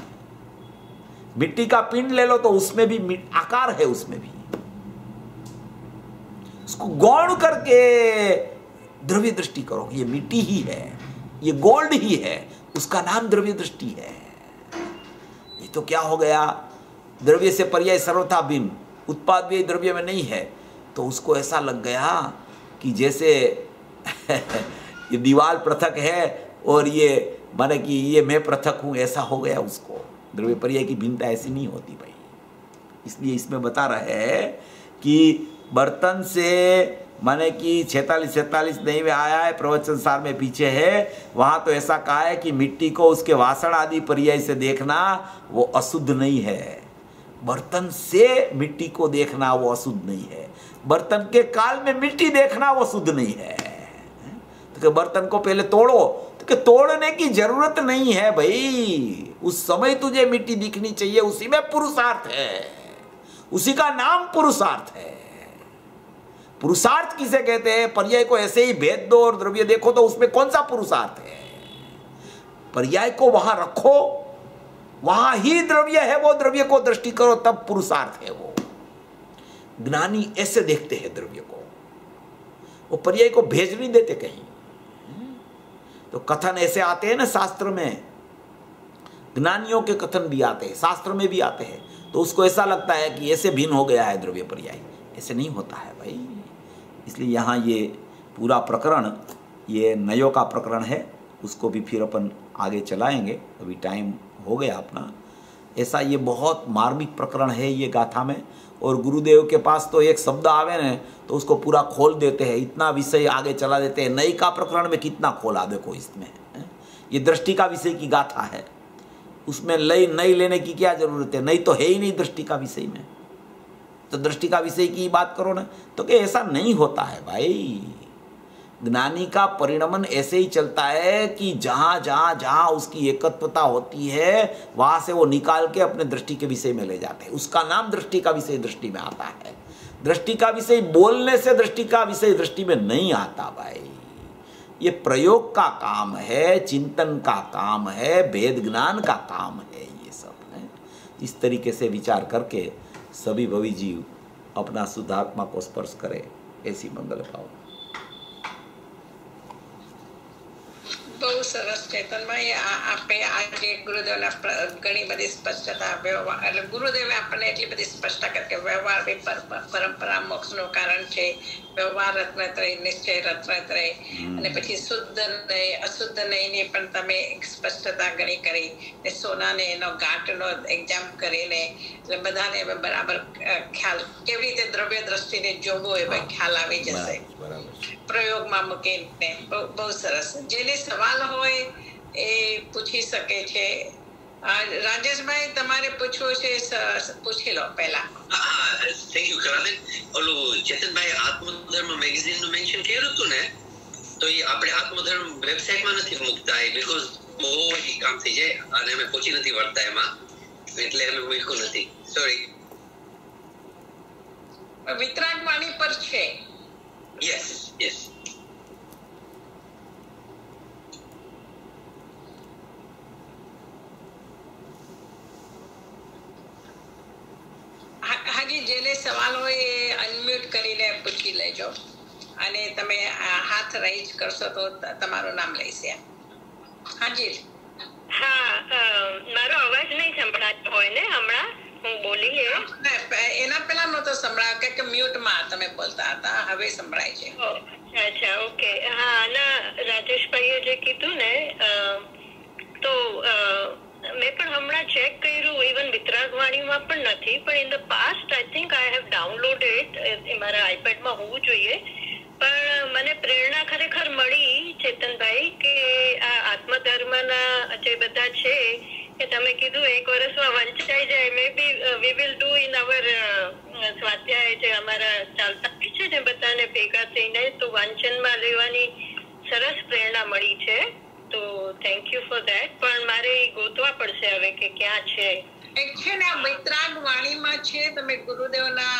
Speaker 2: मिट्टी का पिंड ले लो तो उसमें भी आकार है, उसमें भी। उसको गौण करके द्रव्य दृष्टि करो, ये मिट्टी ही है, ये गोल्ड ही है, उसका नाम द्रव्य दृष्टि है। ये तो क्या हो गया? द्रव्य से पर्याय सर्वथा भिन्न, उत्पाद भी द्रव्य में नहीं है। तो उसको ऐसा लग गया कि जैसे ये दीवार पृथक है और ये माने कि ये मैं पृथक हूं, ऐसा हो गया उसको। द्रव्य पर्याय की भिन्नता ऐसी नहीं होती भाई। इसलिए इसमें बता रहे हैं कि बर्तन से माने कि 46 नहीं में आया है, प्रवचन सार में पीछे है, वहां तो ऐसा कहा है कि मिट्टी को उसके वासण आदि पर्याय से देखना वो अशुद्ध नहीं है। बर्तन से मिट्टी को देखना वो अशुद्ध नहीं है। बर्तन के काल में मिट्टी देखना वो शुद्ध नहीं है। तो बर्तन को पहले तोड़ो, तो तोड़ने की जरूरत नहीं है भाई। उस समय तुझे मिट्टी दिखनी चाहिए, उसी में पुरुषार्थ है, उसी का नाम पुरुषार्थ है। पुरुषार्थ किसे कहते हैं? पर्याय को ऐसे ही भेद दो और द्रव्य देखो तो उसमें कौन सा पुरुषार्थ है? पर्याय को वहां रखो, वहां ही द्रव्य है, वो द्रव्य को दृष्टि करो, तब पुरुषार्थ है वो। ज्ञानी ऐसे देखते हैं द्रव्य को, वो पर्याय को भेज नहीं देते कहीं। तो कथन ऐसे आते हैं ना शास्त्र में, ज्ञानियों के कथन भी आते हैं, शास्त्र में भी आते हैं। तो उसको ऐसा लगता है कि ऐसे भिन्न हो गया है द्रव्य पर्याय। ऐसे नहीं होता है भाई। इसलिए यहाँ ये पूरा प्रकरण, ये नयों का प्रकरण है, उसको भी फिर अपन आगे चलाएंगे। अभी टाइम हो गया अपना। ऐसा ये बहुत मार्मिक प्रकरण है ये गाथा में। और गुरुदेव के पास तो एक शब्द आवे न तो उसको पूरा खोल देते हैं, इतना विषय आगे चला देते हैं। नई का प्रकरण में कितना खोला देखो इसमें। ये दृष्टि का विषय की गाथा है, उसमें नई लेने की क्या जरूरत है? नई तो है ही नहीं दृष्टि का विषय में। तो दृष्टि का विषय की बात करो ना, तो कि ऐसा नहीं होता है भाई। ज्ञानी का परिणमन ऐसे ही चलता है कि जहां जहां जहां उसकी एकत्वता होती है वहां से वो निकाल के अपने दृष्टि के विषय में ले जाते हैं। उसका नाम दृष्टि का विषय दृष्टि में आता है। दृष्टि का विषय बोलने से दृष्टि का विषय दृष्टि में नहीं आता भाई। ये प्रयोग का काम है, चिंतन का काम है, भेद ज्ञान का काम है, ये सब है। इस तरीके से विचार करके सभी भवी जीव अपना शुद्धात्मा को स्पर्श करे, ऐसी मंगल भाव।
Speaker 3: બહુ સરસ ચેતનમાં આપણે આજે ગુરુદેવના ઘણી બધી સ્પષ્ટતા વ્યવહાર એટલે ગુરુદેવે આપણને એટલી બધી સ્પષ્ટતા કરી કે વ્યવહાર બી પરંપરા મોક્ષનું કારણ છે, વ્યવહાર રત્નત્રય, નિશ્ચય રત્નત્રય, અને પછી શુદ્ધ નહીં અશુદ્ધ નહીંની પણ તમે સ્પષ્ટતા ઘણી કરી ને સોનાને એનો ગાંઠનો એક્ઝામ કરીને એટલે બધાને બરાબર ખ્યાલ કેવી રીતે દ્રવ્ય દ્રષ્ટિને જોવું એ ખ્યાલ આવી જશે પ્રયોગમાં મૂકીને. બહુ સરસ. જેને સવાલ હોય એ પૂછી શકે છે. રાજેશભાઈ તમારે પૂછવું છે, પૂછી લો પહેલા.
Speaker 4: થેન્ક યુ કરાબેન. ઓલું ચેતનભાઈ આત્મધર્મ મેગેઝિન નું મેન્શન કર્યું હતું ને, તો એ આપણે આત્મધર્મ વેબસાઇટમાં નથી મૂકતા, બીકોઝ બહુ જ કામ થઈ જાય અને અમે પહોંચી નથી વળતા એમાં, એટલે અમે મૂક્યું નથી. સોરી.
Speaker 3: વિતરાગ વાણી પર છે.
Speaker 4: Yes yes.
Speaker 3: હાજી, જેને સવાલ હોય એ અનમ્યુટ કરીને પૂછી લેજો, અને તમે હાથ રાઈઝ કરશો તો તમારું નામ લઈશે. હાજી.
Speaker 5: હા, મારો અવાજ નહીં સંભળાતો હોય ને હમણાં હું બોલી?
Speaker 3: એના પહેલા નતો સંભળાયો કે મ્યુટમાં તમે બોલતા હતા, હવે સંભળાય છે.
Speaker 5: અચ્છા, ઓકે. હા, ના, રાજેશભાઈએ જે કીધું ને, તો મેં પણ હમણાં ચેક કર્યું, ઇવન વિતરાગવાણીમાં પણ નથી, પણ in the past I think I have downloaded, મારા આઈપેડમાં હોવું જોઈએ. પણ મને પ્રેરણા ખરેખર મળી ચેતનભાઈ કે આ આત્મધર્મના જે બધા છે કે તમે કીધું 1 વર્ષમાં વંચાઈ જાય, maybe we will do in our સ્વાધ્યાય જે અમારા ચાલતા છે ને બધાને ભેગા થઈને, તો વાંચનમાં લેવાની સરસ પ્રેરણા મળી છે. તો થેન્ક યુ ફોર ધેટ. પણ મારે ગોતવા પડશે હવે કે ક્યાં છે.
Speaker 3: એક છે ને આ વિતરાગ વાણીમાં છે, તમે ગુરુદેવના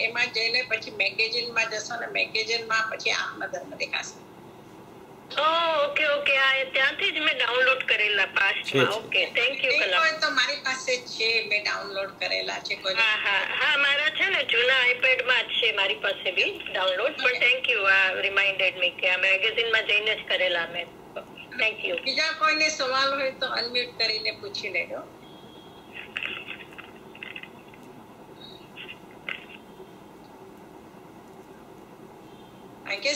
Speaker 3: એમાં જઈને પછી મેગેઝિનમાં જશો ને મેગેઝિનમાં પછી આત્મધર્મ દેખાશે.
Speaker 5: ઓકે ઓકે, હા, ત્યાંથી જ મેં ડાઉનલોડ કરેલા પાસ્ટમાં. Okay, thank you.
Speaker 3: કોઈ તો મારી પાસે છે, મેં ડાઉનલોડ કરેલા છે.
Speaker 5: હા હા હા, મારા છે ને જૂના આઈપેડમાં જ છે મારી પાસે બી ડાઉનલોડ. પણ થેન્ક યુ, આ રિમાઇન્ડેડ મી કે આ મેગેઝિનમાં જઈને જ કરેલા મેં. Thank you.
Speaker 3: બીજા કોઈને સવાલ હોય તો અનમ્યુટ કરીને પૂછી લેજો. આજે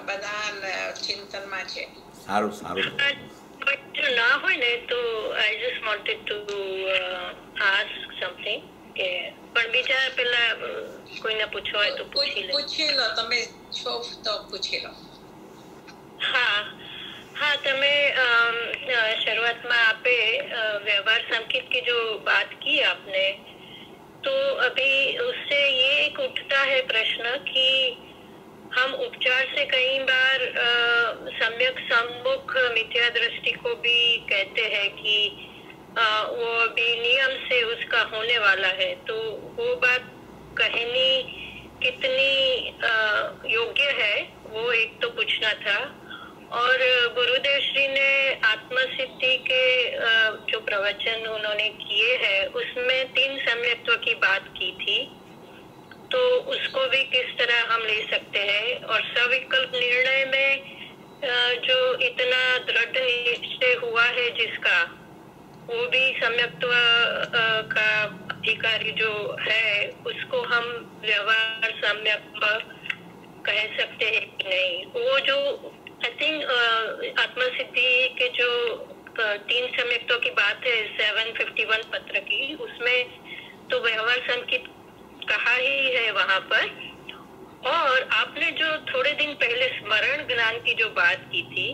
Speaker 3: બધા ચિંતનમાં છે.
Speaker 1: સારું સારું.
Speaker 5: જો ના હોય ને તો I just wanted to ask something કે પણ બીજા પેલા કોઈને પૂછવું હોય તો
Speaker 3: પૂછી લો. તમે છો તો પૂછી લો.
Speaker 5: हाँ हाँ, તમે शुरुआत में आपे व्यवहार संकेत की जो बात की आपने, तो अभी उससे ये एक उठता है प्रश्न कि हम उपचार से कई बार सम्यक सम्मुख मिथ्या दृष्टि को भी कहते हैं कि वो अभी नियम से उसका होने वाला है, तो वो बात कहनी कितनी योग्य है वो एक तो पूछना था. और गुरुदेव श्री ने आत्मसिद्धि के जो प्रवचन उन्होंने किए हैं उसमें 3 सम्यक्त्व की बात की थी, तो उसको भी किस तरह हम ले सकते हैं. और सविकल्प निर्णय में जो इतना दृढ़ निश्चय हुआ है जिसका, वो भी सम्यक्त्व का अधिकारी जो है उसको हम व्यवहार सम्यक्त्व कह सकते हैं कि नहीं. वो जो आई थिंक आत्मसिद्धि के जो 3 सम्यक्तों की बात है 751 पत्र की, उसमें तो व्यवहार संकेत कहा ही है वहां पर. और आपने जो थोड़े दिन पहले स्मरण ज्ञान की जो बात की थी,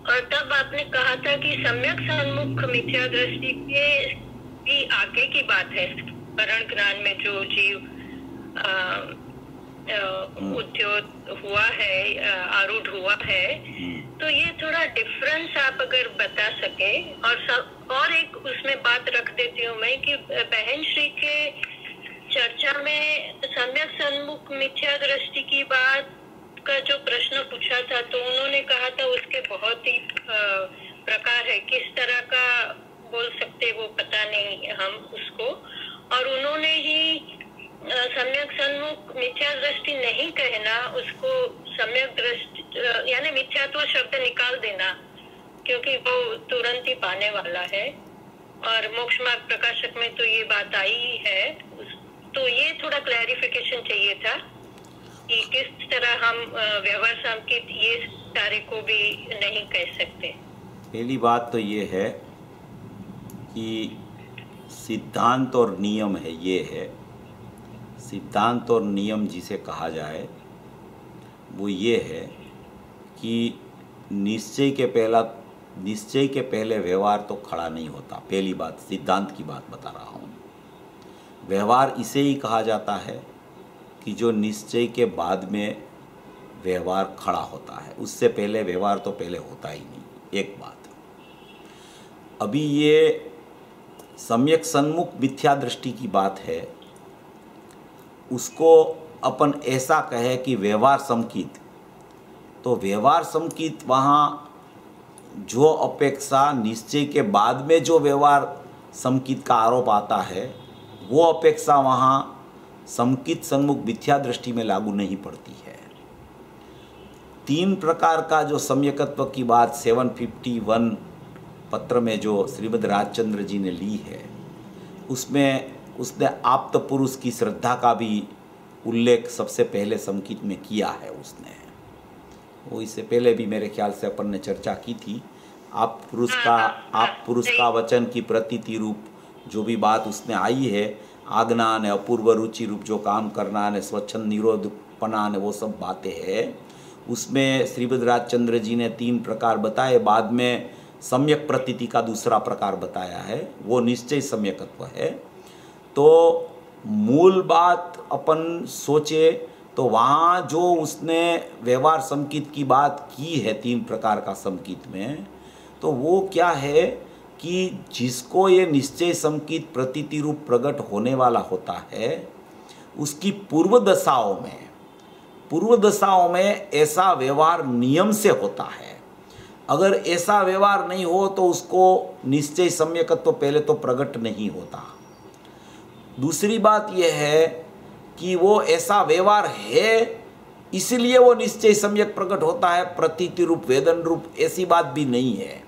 Speaker 5: और तब आपने कहा था कि सम्यक सन्मुख मिथ्या दृष्टि के भी आगे की बात है स्मरण ज्ञान में जो जीव उद्योग हुआ है, आरूढ़ हुआ है, तो ये थोड़ा डिफरेंस आप अगर बता सके. और एक उसमें बात रख देती हूँ मैं कि बहन श्री के चर्चा में सम्यक सन्मुख मिथ्या दृष्टि की बात का जो प्रश्न पूछा था, तो उन्होंने कहा था उसके बहुत ही प्रकार है, किस तरह का बोल सकते वो पता नहीं हम उसको. और उन्होंने ही सम्यक सन्मुख मिथ्या दृष्टि नहीं कहना, उसको सम्यक दृष्टि यानी मिथ्यात्व शब्द निकाल देना, क्योंकि वो तुरंत ही पाने वाला है. और मोक्ष मार्ग प्रकाशक में तो ये बात आई है. तो ये थोड़ा क्लैरिफिकेशन चाहिए था कि किस तरह हम व्यवहार संकेत ये सारे को भी नहीं कह सकते.
Speaker 1: पहली बात तो ये है कि सिद्धांत और नियम है, ये है सिद्धांत और नियम जिसे कहा जाए वो ये है कि
Speaker 2: निश्चय के पहले व्यवहार तो खड़ा नहीं होता। पहली बात, सिद्धांत की बात बता रहा हूँ। व्यवहार इसे ही कहा जाता है कि जो निश्चय के बाद में व्यवहार खड़ा होता है, उससे पहले व्यवहार तो पहले होता ही नहीं। एक बात। अभी ये सम्यक सन्मुख मिथ्या दृष्टि की बात है, उसको अपन ऐसा कहे कि व्यवहार समकित, तो व्यवहार समकित वहाँ जो अपेक्षा निश्चय के बाद में जो व्यवहार समकित का आरोप आता है, वो अपेक्षा वहाँ समकित सन्मुख मिथ्या दृष्टि में लागू नहीं पड़ती है। 3 प्रकार का जो सम्यकत्व की बात 751 पत्र में जो श्रीमद् राजचंद्र जी ने ली है, उसमें उसने आप्त पुरुष की श्रद्धा का भी उल्लेख सबसे पहले समकित में किया है उसने। वो इससे पहले भी मेरे ख्याल से अपन ने चर्चा की थी। आप पुरुष का वचन की प्रतीति रूप जो भी बात उसने आई है, आज्ञा ने अपूर्व रुचि रूप जो काम करना ने स्वच्छंद निरोधपना ने वो सब बातें हैं, उसमें श्रीमद् राजचंद्र जी ने 3 प्रकार बताए। बाद में सम्यक प्रतीति का दूसरा प्रकार बताया है, वो निश्चय सम्यकत्व है। तो मूल बात अपन सोचे तो वहाँ जो उसने व्यवहार समकित की बात की है 3 प्रकार का समकित में, तो वो क्या है कि जिसको ये निश्चय समकित प्रतीति रूप प्रकट होने वाला होता है, उसकी पूर्व दशाओं में ऐसा व्यवहार नियम से होता है। अगर ऐसा व्यवहार नहीं हो तो उसको निश्चय सम्यकत्व पहले तो प्रकट नहीं होता। दूसरी बात यह है कि वो ऐसा व्यवहार है इसलिए वो निश्चय सम्यक प्रकट होता है, प्रतीति रूप वेदन रूप ऐसी बात भी नहीं है।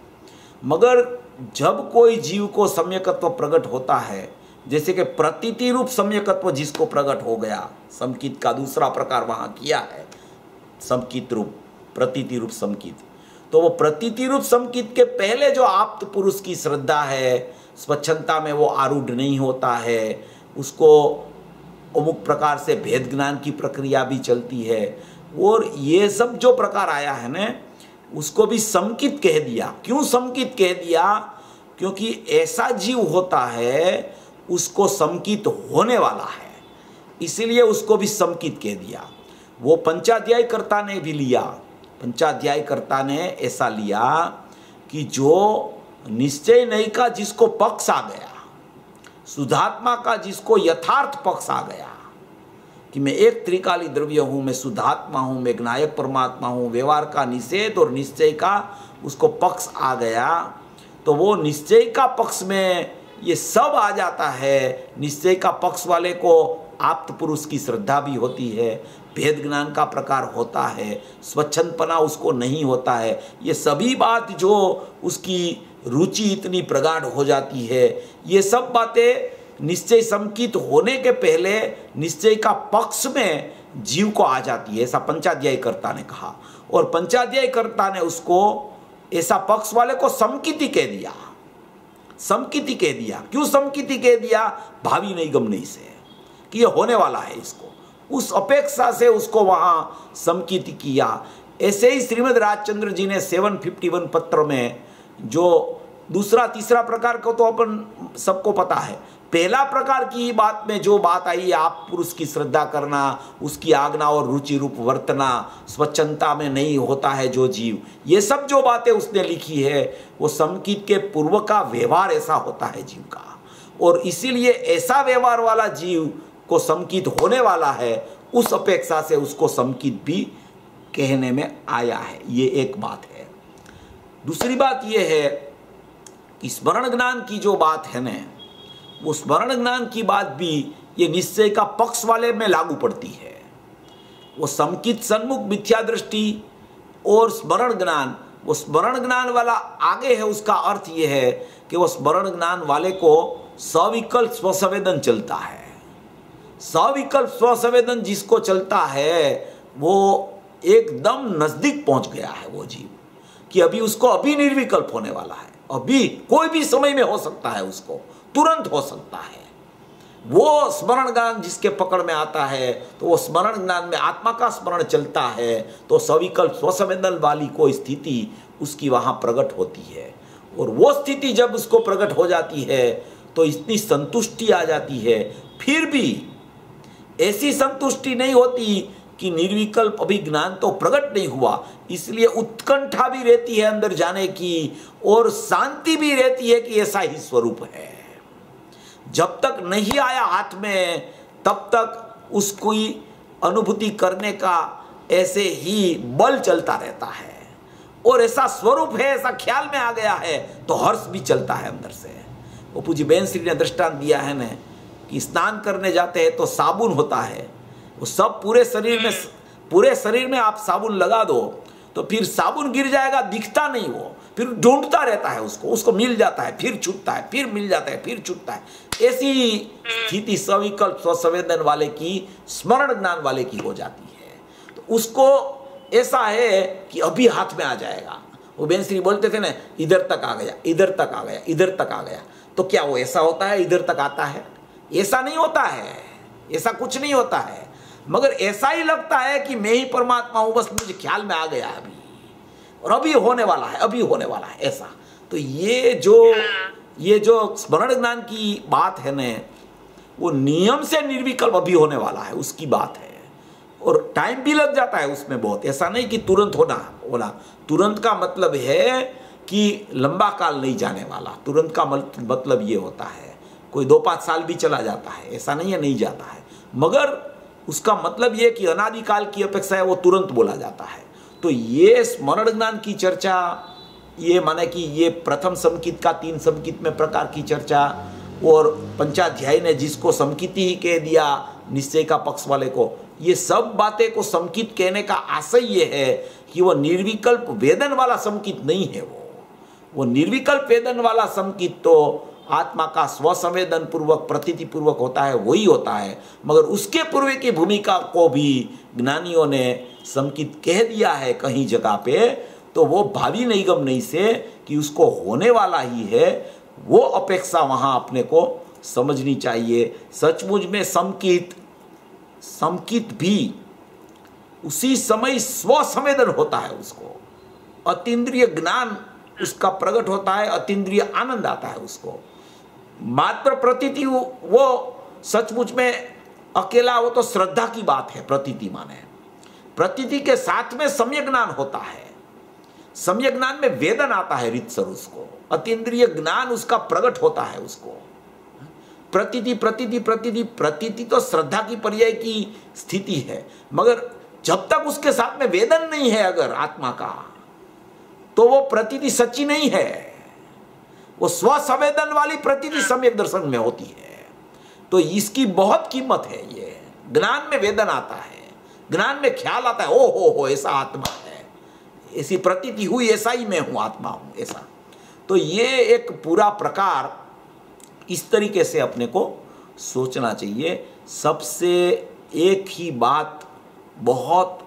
Speaker 2: मगर जब कोई जीव को सम्यकत्व प्रकट होता है, जैसे कि प्रतीति रूप सम्यकत्व जिसको प्रकट हो गया, समकित का दूसरा प्रकार वहाँ किया है, समकित रूप प्रतीति रूप समकित, तो वो प्रतीति रूप समकित के पहले जो आप्त पुरुष की श्रद्धा है, स्वच्छंदता में वो आरूढ़ नहीं होता है, उसको अमुक प्रकार से भेद ज्ञान की प्रक्रिया भी चलती है, और ये सब जो प्रकार आया है ना, उसको भी समकित कह दिया। क्यों समकित कह दिया? क्योंकि ऐसा जीव होता है उसको समकित होने वाला है, इसीलिए उसको भी समकित कह दिया। वो पंचाध्याय कर्ता ने भी लिया, पंचाध्याय कर्ता ने ऐसा लिया कि जो निश्चय नहीं का जिसको पक्ष आ गया, शुद्धात्मा का जिसको यथार्थ पक्ष आ गया कि मैं एक त्रिकाली द्रव्य हूँ, मैं शुद्धात्मा हूँ, मैं ज्ञायक परमात्मा हूँ, व्यवहार का निषेध और निश्चय का उसको पक्ष आ गया, तो वो निश्चय का पक्ष में ये सब आ जाता है। निश्चय का पक्ष वाले को आप्त पुरुष की श्रद्धा भी होती है, भेद ज्ञान का प्रकार होता है, स्वच्छंदपना उसको नहीं होता है। ये सभी बात जो उसकी रुचि इतनी प्रगाढ़ हो जाती है, ये सब बातें निश्चय समकित होने के पहले निश्चय का पक्ष में जीव को आ जाती है, ऐसा पंचाध्याय कर्ता ने कहा। और पंचाध्याय कर्ता ने उसको ऐसा पक्ष वाले को समकिति कह दिया, समकिति कह दिया। क्यों समकिति कह दिया? भावी नैगम नहीं से कि ये होने वाला है, इसको उस अपेक्षा से उसको वहाँ समकिति किया। ऐसे ही श्रीमद् राजचंद्र जी ने 751 पत्र में जो दूसरा तीसरा प्रकार को तो अपन सबको पता है, पहला प्रकार की बात में जो बात आई, आप पुरुष की श्रद्धा करना, उसकी आज्ञा और रुचि रूप वर्तना, स्वच्छंदता में नहीं होता है जो जीव, ये सब जो बातें उसने लिखी है वो समकित के पूर्व का व्यवहार ऐसा होता है जीव का, और इसीलिए ऐसा व्यवहार वाला जीव को समकित होने वाला है, उस अपेक्षा से उसको समकित भी कहने में आया है। ये एक बात है। दूसरी बात ये है कि स्मरण ज्ञान की जो बात है ना, वो स्मरण ज्ञान की बात भी ये निश्चय का पक्ष वाले में लागू पड़ती है। वो समकित सन्मुख मिथ्या दृष्टि और स्मरण ज्ञान, वो स्मरण ज्ञान वाला आगे है, उसका अर्थ ये है कि वो स्मरण ज्ञान वाले को सविकल्प स्वसंवेदन चलता है। सविकल्प स्वसंवेदन जिसको चलता है वो एकदम नजदीक पहुंच गया है वो जीव, कि अभी उसको अभी निर्विकल्प होने वाला है, अभी कोई भी समय में हो सकता है, उसको तुरंत हो सकता है। वो स्मरण ज्ञान जिसके पकड़ में आता है तो वो स्मरण ज्ञान में आत्मा का स्मरण चलता है, तो सविकल्प स्वसंवेदन वाली कोई स्थिति उसकी वहां प्रकट होती है। और वो स्थिति जब उसको प्रकट हो जाती है तो इतनी संतुष्टि आ जाती है। फिर भी ऐसी संतुष्टि नहीं होती कि निर्विकल्प अभी ज्ञान तो प्रकट नहीं हुआ, इसलिए उत्कंठा भी रहती है अंदर जाने की और शांति भी रहती है कि ऐसा ही स्वरूप है। जब तक नहीं आया हाथ में तब तक उसको अनुभूति करने का ऐसे ही बल चलता रहता है, और ऐसा स्वरूप है, ऐसा ख्याल में आ गया है तो हर्ष भी चलता है अंदर से। वो पूज्य बेन श्री ने दृष्टांत दिया है ना कि स्नान करने जाते हैं तो साबुन होता है, वो सब पूरे शरीर में आप साबुन लगा दो तो फिर साबुन गिर जाएगा, दिखता नहीं, वो फिर ढूंढता रहता है उसको मिल जाता है, फिर छूटता है, फिर मिल जाता है, फिर छूटता है। ऐसी स्थिति सविकल्प स्वसंवेदन वाले की, स्मरण ज्ञान वाले की हो जाती है। तो उसको ऐसा है कि अभी हाथ में आ जाएगा। वो बेन श्री बोलते थे ना, इधर तक आ गया, इधर तक आ गया, इधर तक आ गया। तो क्या वो ऐसा होता है इधर तक आता है? ऐसा नहीं होता है, ऐसा कुछ नहीं होता है, मगर ऐसा ही लगता है कि मैं ही परमात्मा हूं, बस मुझे ख्याल में आ गया अभी, और अभी होने वाला है, अभी होने वाला है ऐसा। तो ये जो स्मरण ज्ञान की बात है न, वो नियम से निर्विकल्प अभी होने वाला है, उसकी बात है। और टाइम भी लग जाता है उसमें बहुत, ऐसा नहीं कि तुरंत होना। तुरंत का मतलब है कि लंबा काल नहीं जाने वाला। तुरंत का मतलब ये होता है कोई 2-5 साल भी चला जाता है, ऐसा नहीं है नहीं जाता है, मगर उसका मतलब ये कि अनादिकाल की अपेक्षा है वो तुरंत बोला जाता है। तो ये स्मरण ज्ञान की चर्चा, ये माने कि ये प्रथम समकित का 3 समकित में प्रकार की चर्चा, और पंचाध्यायी ने जिसको समकिति ही कह दिया निश्चय का पक्ष वाले को, ये सब बातें को समकित कहने का आशय ये है कि वो निर्विकल्प वेदन वाला समकित नहीं है। वो निर्विकल्प वेदन वाला समकित तो आत्मा का स्वसंवेदन पूर्वक प्रतीति पूर्वक होता है, वही होता है, मगर उसके पूर्व की भूमिका को भी ज्ञानियों ने समकित कह दिया है कहीं जगह पे। तो वो भावी निगम नहीं से कि उसको होने वाला ही है, वो अपेक्षा वहां अपने को समझनी चाहिए। सचमुच में समकित भी उसी समय स्वसंवेदन होता है, उसको अतीन्द्रिय ज्ञान उसका प्रकट होता है, अतीन्द्रिय आनंद आता है उसको। मात्र प्रतीति वो सचमुच में अकेला, वो तो श्रद्धा की बात है। प्रतीति माने प्रतीति के साथ में सम्यक ज्ञान होता है, सम्यक ज्ञान में वेदन आता है रीतसर उसको, अतीन्द्रिय ज्ञान उसका प्रकट होता है उसको। प्रतीति तो श्रद्धा की पर्याय की स्थिति है, मगर जब तक उसके साथ में वेदन नहीं है अगर आत्मा का, तो वो प्रतीति सच्ची नहीं है। वो स्वसंवेदन वाली प्रतीति सम्यक दर्शन में होती है। तो इसकी बहुत कीमत है। ये ज्ञान में वेदन आता है, ज्ञान में ख्याल आता है, ओ हो ऐसा आत्मा है, ऐसी प्रतीति हुई, ऐसा ही मैं हूं, आत्मा हूं ऐसा। तो ये एक पूरा प्रकार इस तरीके से अपने को सोचना चाहिए। सबसे एक ही बात बहुत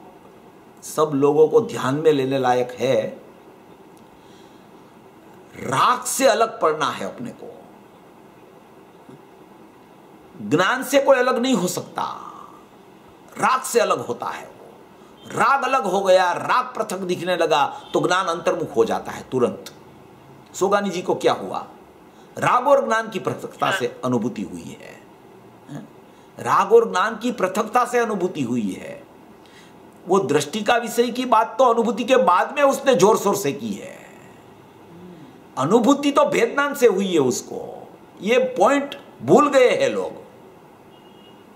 Speaker 2: सब लोगों को ध्यान में लेने लायक है, राग से अलग पड़ना है अपने को। ज्ञान से कोई अलग नहीं हो सकता, राग से अलग होता है। वो राग अलग हो गया, राग पृथक दिखने लगा तो ज्ञान अंतर्मुख हो जाता है तुरंत। सोगानी जी को क्या हुआ? राग और ज्ञान की पृथकता से अनुभूति हुई है, राग और ज्ञान की पृथकता से अनुभूति हुई है। वो दृष्टि का विषय की बात तो अनुभूति के बाद में उसने जोर शोर से की है, अनुभूति तो भेद ज्ञान से हुई है उसको। ये पॉइंट भूल गए हैं लोग,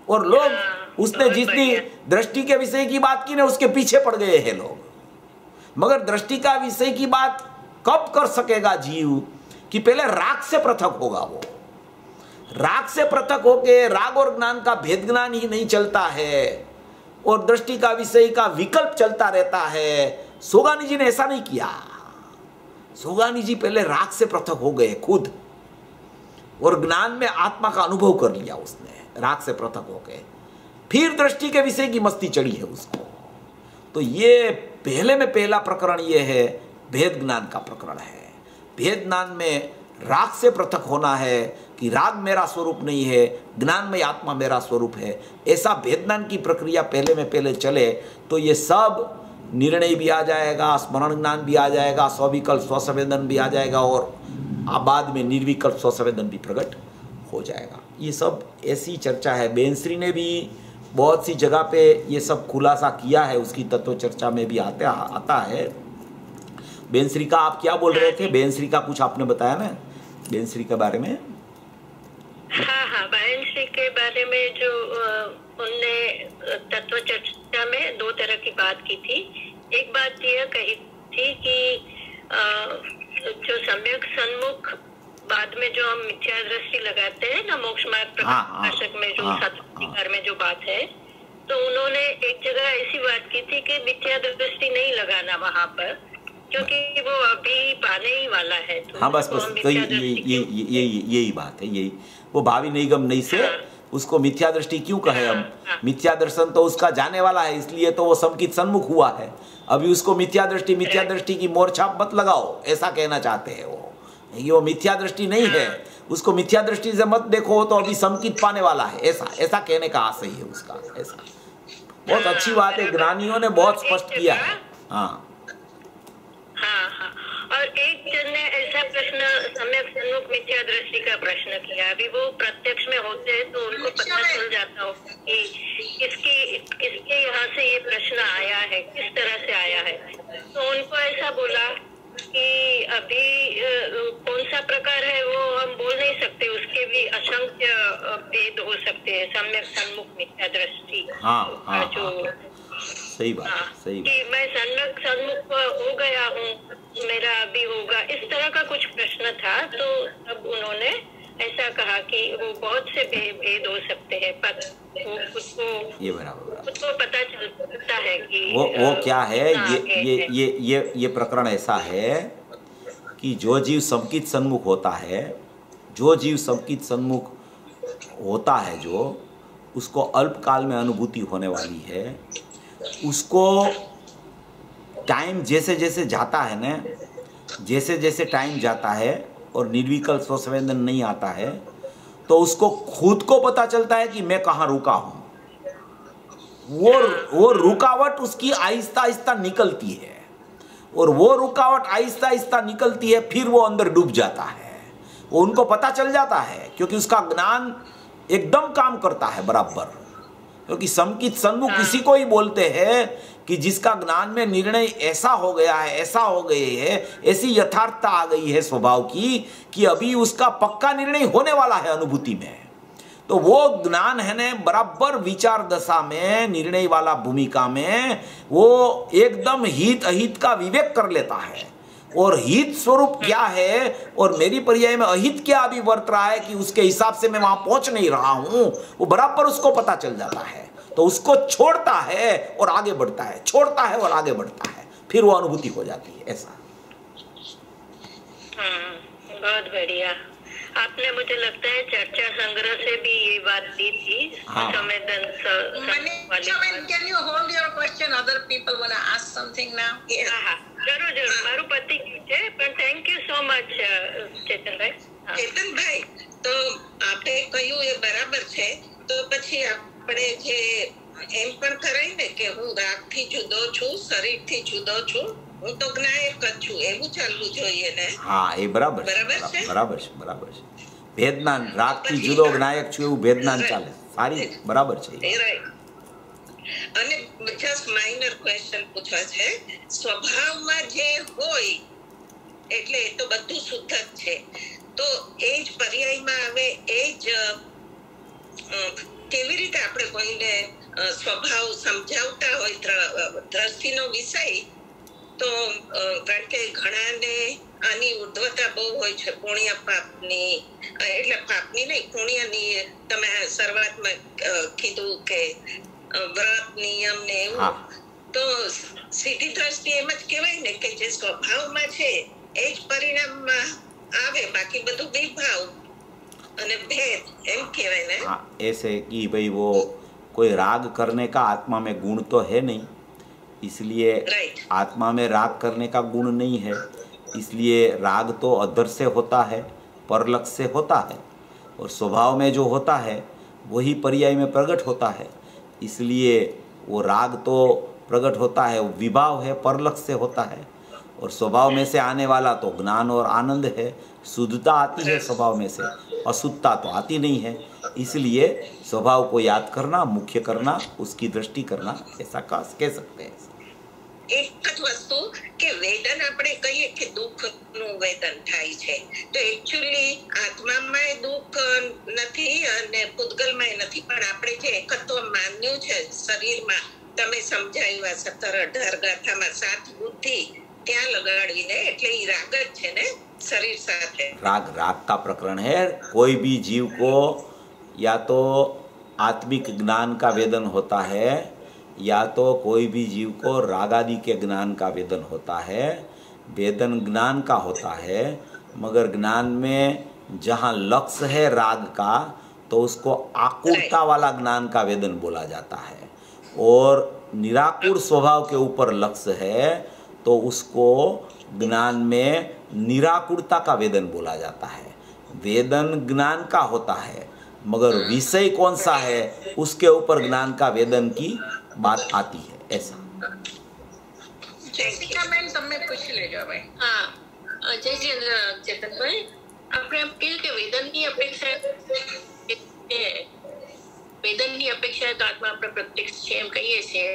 Speaker 2: और लोग उसने जितनी दृष्टि के विषय की बात की ना उसके पीछे पड़ गए हैं लोग। मगर दृष्टि का विषय की बात कब कर सकेगा जीव कि पहले राग से पृथक होगा। वो राग से पृथक होके राग और ज्ञान का भेद ज्ञान ही नहीं चलता है और दृष्टि का विषय का विकल्प चलता रहता है। सोगानी जी ने ऐसा नहीं किया। सोगानी जी पहले राग से पृथक हो गए खुद, और ज्ञान में आत्मा का अनुभव कर लिया उसने राग से पृथक होके, फिर दृष्टि के विषय की मस्ती चढ़ी है उसको। तो ये पहले में पहला प्रकरण ये है, भेद ज्ञान का प्रकरण है। भेद ज्ञान में राग से पृथक होना है कि राग मेरा स्वरूप नहीं है, ज्ञानमय आत्मा मेरा स्वरूप है, ऐसा भेदज्ञान की प्रक्रिया पहले में पहले चले तो ये सब निर्णय भी आ जाएगा, स्मरण ज्ञान भी आ जाएगा, स्वविकल्प स्वसंवेदन भी आ जाएगा और बाद में निर्विकल्प स्वसंवेदन भी प्रकट हो जाएगा। ये सब ऐसी चर्चा है। बेंसरी ने भी बहुत सी जगह पे ये सब खुलासा किया है, उसकी तत्व चर्चा में भी आता है। बेंसरी का आप क्या बोल रहे थे? बेंसरी का कुछ आपने बताया ना, बेंसरी के बारे में।
Speaker 5: हाँ, बेंसरी के बारे में जो उनने तत्व चर्चा में दो तरह की बात की थी। एक बात यह कही थी कि जो सम्यक सन्मुख बाद में जो हम मिथ्या दृष्टि लगाते हैं ना, मोक्ष मार्ग प्रकाशक में जो सात्विकार में जो बात है, तो उन्होंने एक जगह ऐसी बात की थी कि मिथ्या दृष्टि नहीं लगाना वहां पर, क्योंकि वो अभी पाने ही वाला है। तो
Speaker 2: हाँ बस तो यही बात है, यही वो भावी निगम नहीं से उसको मिथ्या दृष्टि क्यों कहे हम? मिथ्या दर्शन तो उसका जाने वाला है, इसलिए तो वो समकित सन्मुख हुआ है। अभी उसको मिथ्या दृष्टि की मोरछाप मत लगाओ, ऐसा कहना चाहते हैं वो मिथ्या दृष्टि नहीं है, उसको मिथ्या दृष्टि से मत देखो, तो अभी समकित पाने वाला है, ऐसा कहने का आशय है उसका। ऐसा बहुत अच्छी बात है, ज्ञानियों ने बहुत स्पष्ट किया है। हाँ,
Speaker 5: और एक जन ने ऐसा प्रश्न सम्यक सन्मुख मिथ्या दृष्टि का प्रश्न किया। अभी वो प्रत्यक्ष में होते हैं तो उनको पता चल जाता हो कि किसके यहाँ से ये प्रश्न आया है, किस तरह से आया है। तो उनको ऐसा बोला कि अभी कौन सा प्रकार है वो हम बोल नहीं सकते, उसके भी असंख्य भेद हो सकते हैं। सम्यक सन्मुख मिथ्या दृष्टि जो
Speaker 2: सही बात, सही बात।
Speaker 5: कि मैं सन्मुख हो गया हूँ, मेरा अभी होगा, इस तरह का कुछ प्रश्न था। तो तब उन्होंने ऐसा कहा कि वो बहुत से भेद हो सकते हैं, पर वो खुद को पता चलता है कि
Speaker 2: वो क्या है। ये प्रकरण ऐसा है कि जो जीव समकित सन्मुख होता है, जो उसको अल्प काल में अनुभूति होने वाली है, उसको टाइम जैसे जैसे जाता है ना, जैसे टाइम जाता है और निर्विकल्प स्वसंवेदन नहीं आता है, तो उसको खुद को पता चलता है कि मैं कहाँ रुका हूँ। वो रुकावट उसकी आहिस्ता आहिस्ता निकलती है, और वो रुकावट आहिस्ता आहिस्ता निकलती है, फिर वो अंदर डूब जाता है। वो उनको पता चल जाता है, क्योंकि उसका ज्ञान एकदम काम करता है बराबर। क्योंकि समकित सन्मुख किसी को ही बोलते हैं कि जिसका ज्ञान में निर्णय ऐसा हो गया है, ऐसा हो गए है, ऐसी यथार्थता आ गई है स्वभाव की कि अभी उसका पक्का निर्णय होने वाला है अनुभूति में। तो वो ज्ञान है ने बराबर विचार दशा में, निर्णय वाला भूमिका में वो एकदम हित अहित का विवेक कर लेता है, और हित स्वरूप क्या है और मेरी पर्याय में अहित क्या अभी वर्त रहा है कि उसके हिसाब से मैं वहां पहुंच नहीं रहा हूं, वो बराबर उसको पता चल जाता है। तो उसको छोड़ता है और आगे बढ़ता है, छोड़ता है और आगे बढ़ता है, फिर वो अनुभूति हो जाती है। ऐसा।
Speaker 5: बहुत बढ़िया। आपने मुझे लगता है चर्चा संग्रह से भी ये बात दी थी। संवेदन
Speaker 3: Can you hold your question? Other people want to ask something now.
Speaker 5: જરૂર મારું પતિ ગયું છે, પણ thank you so much Chetanbhai.
Speaker 3: Chetanbhai, તો આપણે કહ્યું એ બરાબર છે, તો પછી આપણે જે એમ પણ કરાય ને કે હું રાગથી જુદો છું, શરીરથી જુદો છું, હું તો જ્ઞાયક જ છું, એવું ચાલવું જોઈએ ને?
Speaker 2: હા, એ બરાબર છે, બરાબર છે. ભેદનાન રાગથી જુદો જ્ઞાયક છું એવું ભેદનાન ચાલે. સારી, બરાબર છે.
Speaker 3: અને જસ્ટ માઇનર ક્વેશ્ચન પૂછવા છે. સ્વભાવમાં જે હોય એટલે એ તો બધું શુદ્ધ જ છે, તો એ જ પર્યાયમાં આવે, એ જ કેવી રીતે આપણે કોઈને સ્વભાવ સમજાવતા હોય દ્રષ્ટિનો વિષય, તો કારણ કે ઘણાને આની ઉદ્ધવતા બહુ હોય છે, પુણ્ય પાપની, એટલે પાપની નહીં, પુણ્યની. તમે શરૂઆતમાં કીધું કે વ્રત નિયમ ને એવું, તો સીધી દ્રષ્ટિ એમ જ કહેવાય ને કે જે સ્વભાવમાં છે એ જ પરિણામમાં આવે, બાકી બધું વિભાવ અને भेद એમ કહેવાય ને?
Speaker 2: हाँ, ऐसे कि भाई वो कोई राग करने का आत्मा में गुण तो है नहीं, इसलिए आत्मा में राग करने का गुण नहीं है, इसलिए राग तो अधर से होता है परलक्ष्य से होता है और स्वभाव में जो होता है वही पर्याय में प्रकट होता है। इसलिए वो राग तो प्रकट होता है, वो विभाव है, परलक्ष्य से होता है। और स्वभाव में से आने वाला तो ज्ञान और आनंद है। शुद्धता आती है स्वभाव में से, अशुद्धता तो आती नहीं है। इसलिए स्वभाव को याद करना, मुख्य करना, उसकी दृष्टि करना, ऐसा कह सकते हैं।
Speaker 3: એક જ વસ્તુ કે વેદન આપણે કહીએ કે દુઃખનું વેદન થાય છે, તો એકચ્યુઅલી આત્મામાં દુઃખ નથી અને પૂતગલમાં નથી, પણ આપણે જે એકત્વ માન્યું છે શરીરમાં, તમે સમજાવ્યા 17-18 ગાથામાં 7 બુદ્ધિ ત્યાં લગાડીને, એટલે ઈ રાગ જ છે ને शरीर साथ है।
Speaker 2: राग का प्रकरण है। कोई भी जीव को या तो आत्मिक ज्ञान का वेदन होता है या तो कोई भी जीव को राग आदि के ज्ञान का वेदन होता है। वेदन ज्ञान का होता है, मगर ज्ञान में जहाँ लक्ष्य है राग का तो उसको आकुलता वाला ज्ञान का वेदन बोला जाता है। और निराकुल स्वभाव के ऊपर लक्ष्य है तो उसको ज्ञान में निराकुरता का वेदन बोला जाता है। वेदन ज्ञान का होता है, मगर विषय कौन सा है उसके ऊपर ज्ञान का वेदन की बात आती है। ऐसा
Speaker 3: जैसिका मैम તમે પૂછી લેજો ભાઈ।
Speaker 5: હા, જય શ્રી ચેતનભાઈ, આપણે એમ કહીએ કે વેદનની અપેક્ષા વેદનની અપેક્ષા તો આત્મા આપણે પ્રત્યક્ષ છે એમ કહીએ છીએ,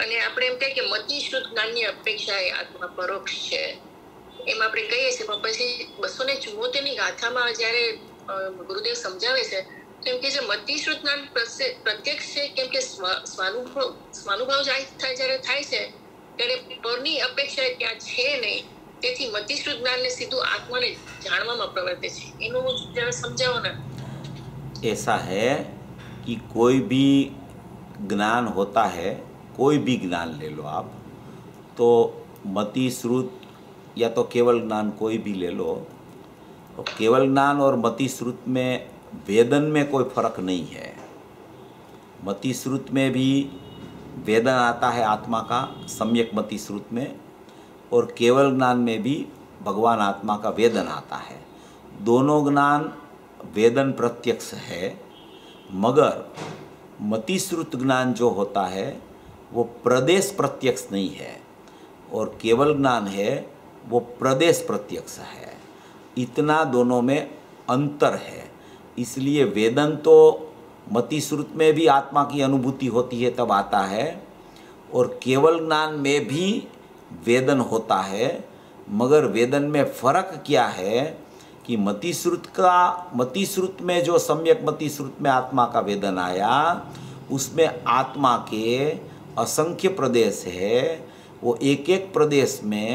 Speaker 5: અને આપણે એમ કહીએ કે મતિશ્રુત જ્ઞાનની અપેક્ષા એ આત્મા પરોક્ષ છે એમ આપણે કહીએ છીએ। પણ પછી 274ની ગાથામાં જ્યારે ગુરુદેવ સમજાવે છે તો એમ કે છે મતિશ્રુત જ્ઞાન પ્રત્યક્ષ છે, કેમ કે સ્વાનુભાવ જ્યારે થાય છે ત્યારે પરની અપેક્ષા ત્યાં છે નહીં, તેથી મતિશ્રુત જ્ઞાનને સીધું આત્માને જાણવામાં પ્રવર્તે છે। એનું જરા સમજાવો ને।
Speaker 2: ऐसा है कि कोई भी ज्ञान होता है, कोई भी ज्ञान ले लो आप, तो मति श्रुत या तो केवल ज्ञान कोई भी ले लो, तो केवल ज्ञान और मति श्रुत में वेदन में कोई फर्क नहीं है। मति श्रुत में भी वेदन आता है आत्मा का सम्यक मति श्रुत में, और केवल ज्ञान में भी भगवान आत्मा का वेदन आता है। दोनों ज्ञान वेदन प्रत्यक्ष है, मगर मति श्रुत ज्ञान जो होता है वो प्रदेश प्रत्यक्ष नहीं है, और केवल ज्ञान है वो प्रदेश प्रत्यक्ष है। इतना दोनों में अंतर है। इसलिए वेदन तो मति श्रुत में भी आत्मा की अनुभूति होती है तब आता है, और केवल ज्ञान में भी वेदन होता है, मगर वेदन में फर्क क्या है कि मति श्रुत में जो सम्यक मति श्रुत में आत्मा का वेदन आया, उसमें आत्मा के असंख्य प्रदेश है। वो एक एक प्रदेश में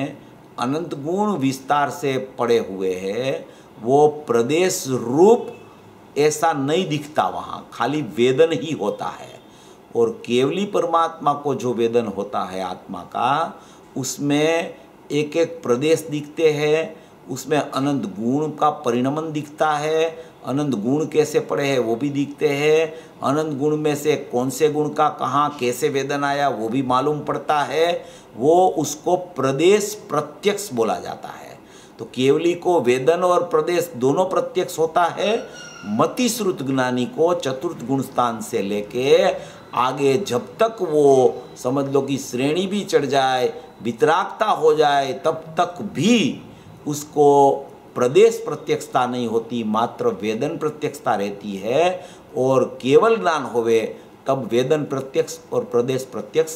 Speaker 2: अनंत गुण विस्तार से पड़े हुए हैं। वो प्रदेश रूप ऐसा नहीं दिखता, वहाँ खाली वेदन ही होता है। और केवली परमात्मा को जो वेदन होता है आत्मा का, उसमें एक एक प्रदेश दिखते हैं, उसमें अनंत गुण का परिणमन दिखता है। अनंत गुण कैसे पड़े हैं वो भी दिखते हैं। अनंत गुण में से कौन से गुण का कहाँ कैसे वेदन आया वो भी मालूम पड़ता है। वो उसको प्रदेश प्रत्यक्ष बोला जाता है। तो केवली को वेदन और प्रदेश दोनों प्रत्यक्ष होता है। मति श्रुत ज्ञानी को चतुर्थ गुण स्थान से लेके आगे जब तक वो समझ लो कि श्रेणी भी चढ़ जाए, वितरागता हो जाए, तब तक भी उसको प्रदेश प्रत्यक्षता नहीं होती, मात्र वेदन प्रत्यक्षता रहती है। और केवल ज्ञान होवे तब वेदन प्रत्यक्ष और प्रदेश प्रत्यक्ष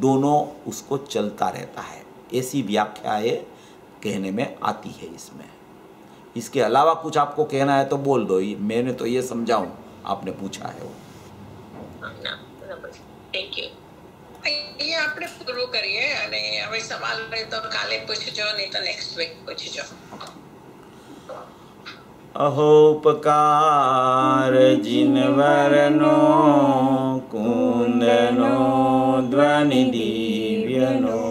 Speaker 2: दोनों उसको चलता रहता है। ऐसी व्याख्या ये कहने में आती है इसमें। इसके अलावा कुछ आपको कहना है तो बोल दो, मैंने तो ये समझाऊं, आपने पूछा है वो।
Speaker 5: Thank you.
Speaker 3: અહીંયા આપણે પૂરું કરીએ, અને હવે સવાલ હોય તો કાલે પૂછજો, નહીં તો નેક્સ્ટ વીક પૂછજો।
Speaker 1: अहोपकार जिनवरनो कुंदनो ध्वनि दिव्यनो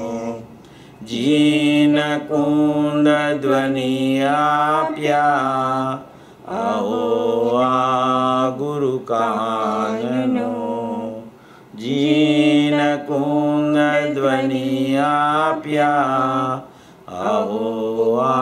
Speaker 1: जीन कुंद ध्वनि आप्या अहो आ गुरु काननो जीन कुंद ध्वनि आप्या अहो आ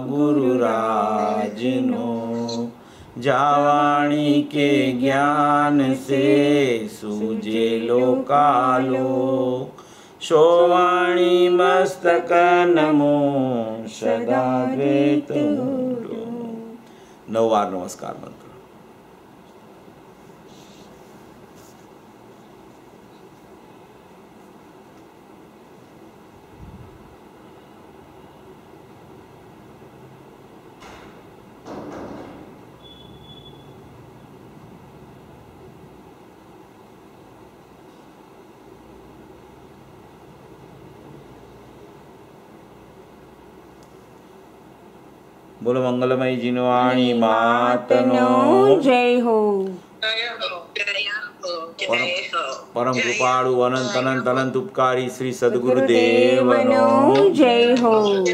Speaker 1: गुरु राज भजनो, जावाणी के ज्ञान से सूझे लोकालोक, सोवाणी मस्तक नमो सदा द्वैत मूढ़ो। 9 बार नमस्कार मंत्र। बोलो मंगलमयी जिनवाणी मातनो
Speaker 6: जय हो।
Speaker 1: परम कृपाळु अनंत अनंत अनंत उपकारी श्री सद्गुरुदेवनो
Speaker 6: जय हो।